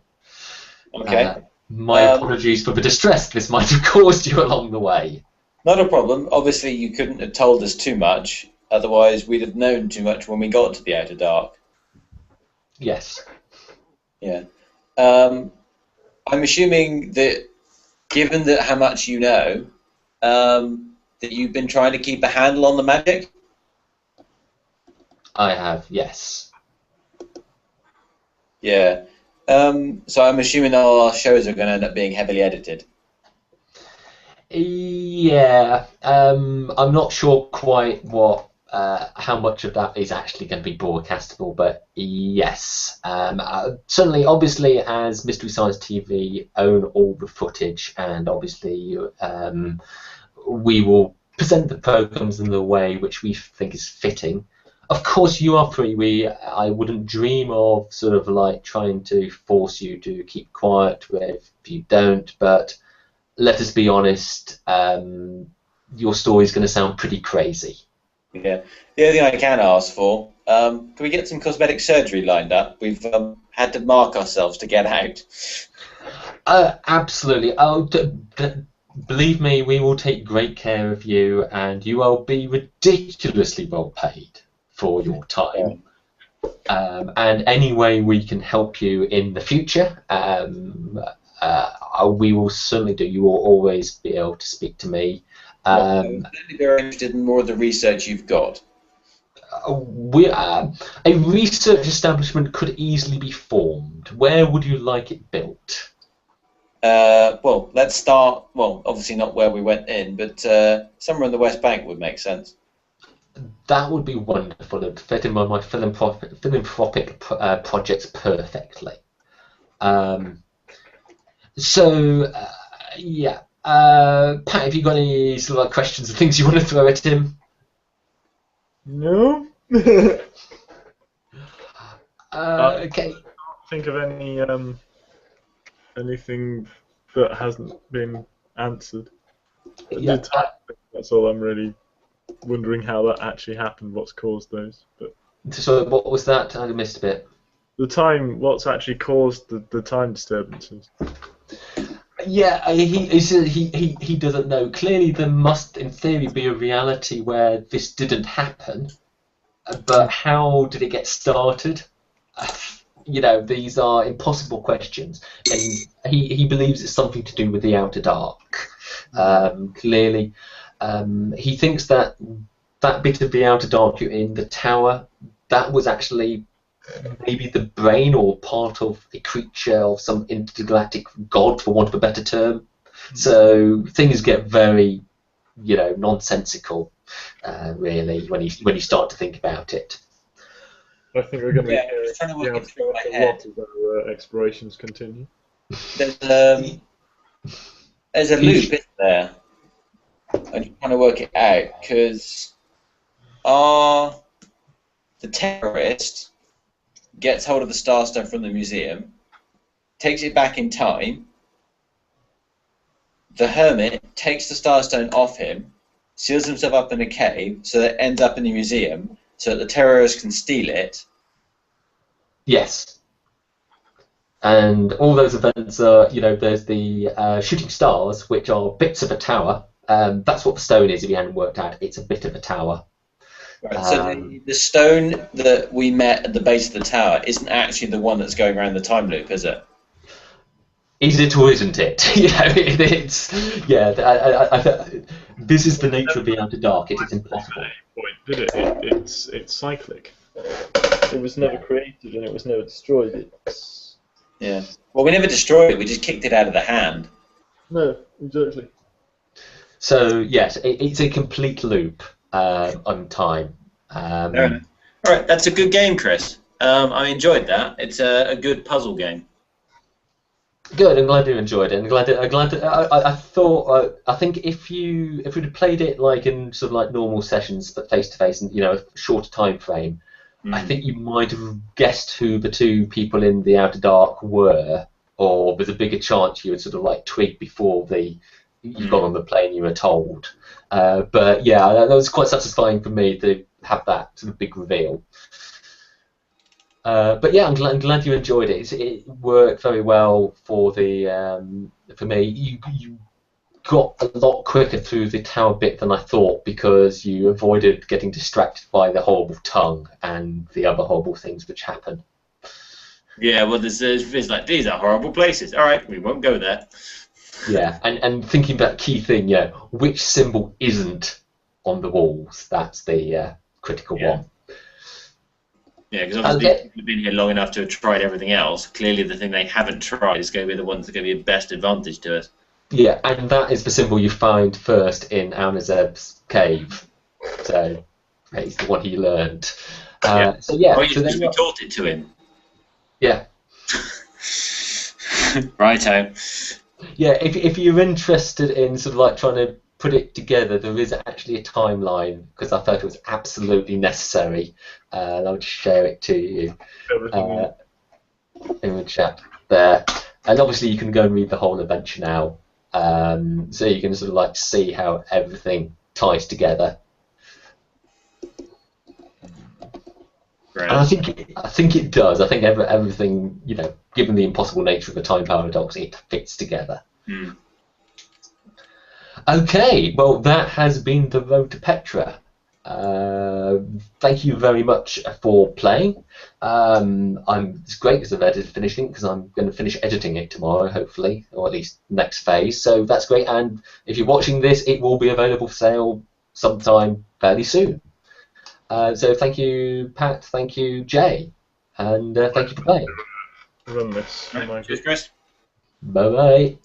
Okay. My apologies for the distress this might have caused you along the way. Not a problem. Obviously, you couldn't have told us too much. Otherwise, we'd have known too much when we got to the Outer Dark. Yes. Yeah. I'm assuming that, given that how much you know, that you've been trying to keep a handle on the magic? I have, yes. Yeah. So I'm assuming all our shows are going to end up being heavily edited. Yeah. I'm not sure quite how much of that is actually going to be broadcastable, but yes. Certainly, obviously, as Mystery Science TV own all the footage, and obviously we will present the programs in the way which we think is fitting. Of course, you are free. I wouldn't dream of sort of like trying to force you to keep quiet if you don't, but let us be honest, your story is going to sound pretty crazy. Yeah. The only thing I can ask for, can we get some cosmetic surgery lined up? We've had to mark ourselves to get out. Absolutely. Believe me, we will take great care of you, and you will be ridiculously well paid for your time. And any way we can help you in the future, we will certainly do. You will always be able to speak to me. I'm very interested in more of the research you've got. A research establishment could easily be formed. Where would you like it built? Well, let's start. Well, obviously not where we went in, but somewhere in the West Bank would make sense. That would be wonderful. It would fit in my philanthropic projects perfectly. Yeah. Pat, have you got any sort of like questions or things you want to throw at him? No. Okay. Think of any anything that hasn't been answered. Yeah. That's all I'm really wondering, how that actually happened, what's caused those. But So what was that? I missed a bit. the time, what's actually caused the time disturbances? Yeah, he doesn't know. Clearly, there must, in theory, be a reality where this didn't happen. But how did it get started? these are impossible questions, and he believes it's something to do with the outer dark. Clearly, he thinks that bit of the outer dark in the tower, that was actually maybe the brain or part of a creature of some intergalactic god, for want of a better term. So things get very, nonsensical, really, when you start to think about it. I think we're going to be Yeah, hearing just trying to the work it through outer my dark a lot head. as our explorations continue. There's a loop, isn't there? I'm just trying to work it out, because the terrorist gets hold of the Starstone from the museum, takes it back in time. The hermit takes the Starstone off him, seals himself up in a cave, so that it ends up in the museum, so that the terrorists can steal it. Yes. And all those events are, there's the shooting stars, which are bits of a tower. That's what the stone is, if you hadn't worked out. It's a bit of a tower. Right, so the stone that we met at the base of the tower isn't actually the one that's going around the time loop, is it? Is it or isn't it? This is the nature of the outer dark. It is impossible. Point, did it? It's cyclic. It was never created and it was never destroyed. Yeah. Well, we never destroyed it. We just kicked it out of the hand. No, exactly. So yes, it's a complete loop on time. Fair enough. All right, that's a good game, Chris. I enjoyed that. It's a good puzzle game. Good. I'm glad you enjoyed it. I think if we'd have played it like in sort of like normal sessions, but face to face, and a shorter time frame, I think you might have guessed who the two people in the Outer Dark were, or there's a bigger chance you would sort of like twig before you got on the plane. You were told, but yeah, that was quite satisfying for me to have that sort of big reveal. But yeah, I'm glad you enjoyed it. It worked very well for me. You got a lot quicker through the tower bit than I thought, because you avoided getting distracted by the horrible tongue and the other horrible things which happen. Yeah, well, there's like, these are horrible places. All right, we won't go there. Yeah, and thinking that key thing, which symbol isn't on the walls? That's the critical one. Yeah, because obviously people have been here long enough to have tried everything else. Clearly, the thing they haven't tried is going to be the ones that are going to be of best advantage to us. Yeah, and that is the symbol you find first in Aunazeb's cave. So it's the one he learned. So yeah. Oh, because we taught it to him. Yeah. Righto. Yeah, if you're interested in sort of like trying to put it together, there is actually a timeline, because I felt it was absolutely necessary. And I'll just share it to you in the chat there. And obviously you can go and read the whole adventure now, so you can sort of like see how everything ties together. And I think it does. I think everything, given the impossible nature of the time paradox, it fits together. Okay, well, that has been the Road to Petra. Thank you very much for playing. It's great because I've edited finishing, because I'm going to finish editing it tomorrow, hopefully, or at least next phase. So that's great. And if you're watching this, it will be available for sale sometime fairly soon. So thank you, Pat. Thank you, Jay, and thank you for playing. Run this. Cheers, Chris. Bye bye.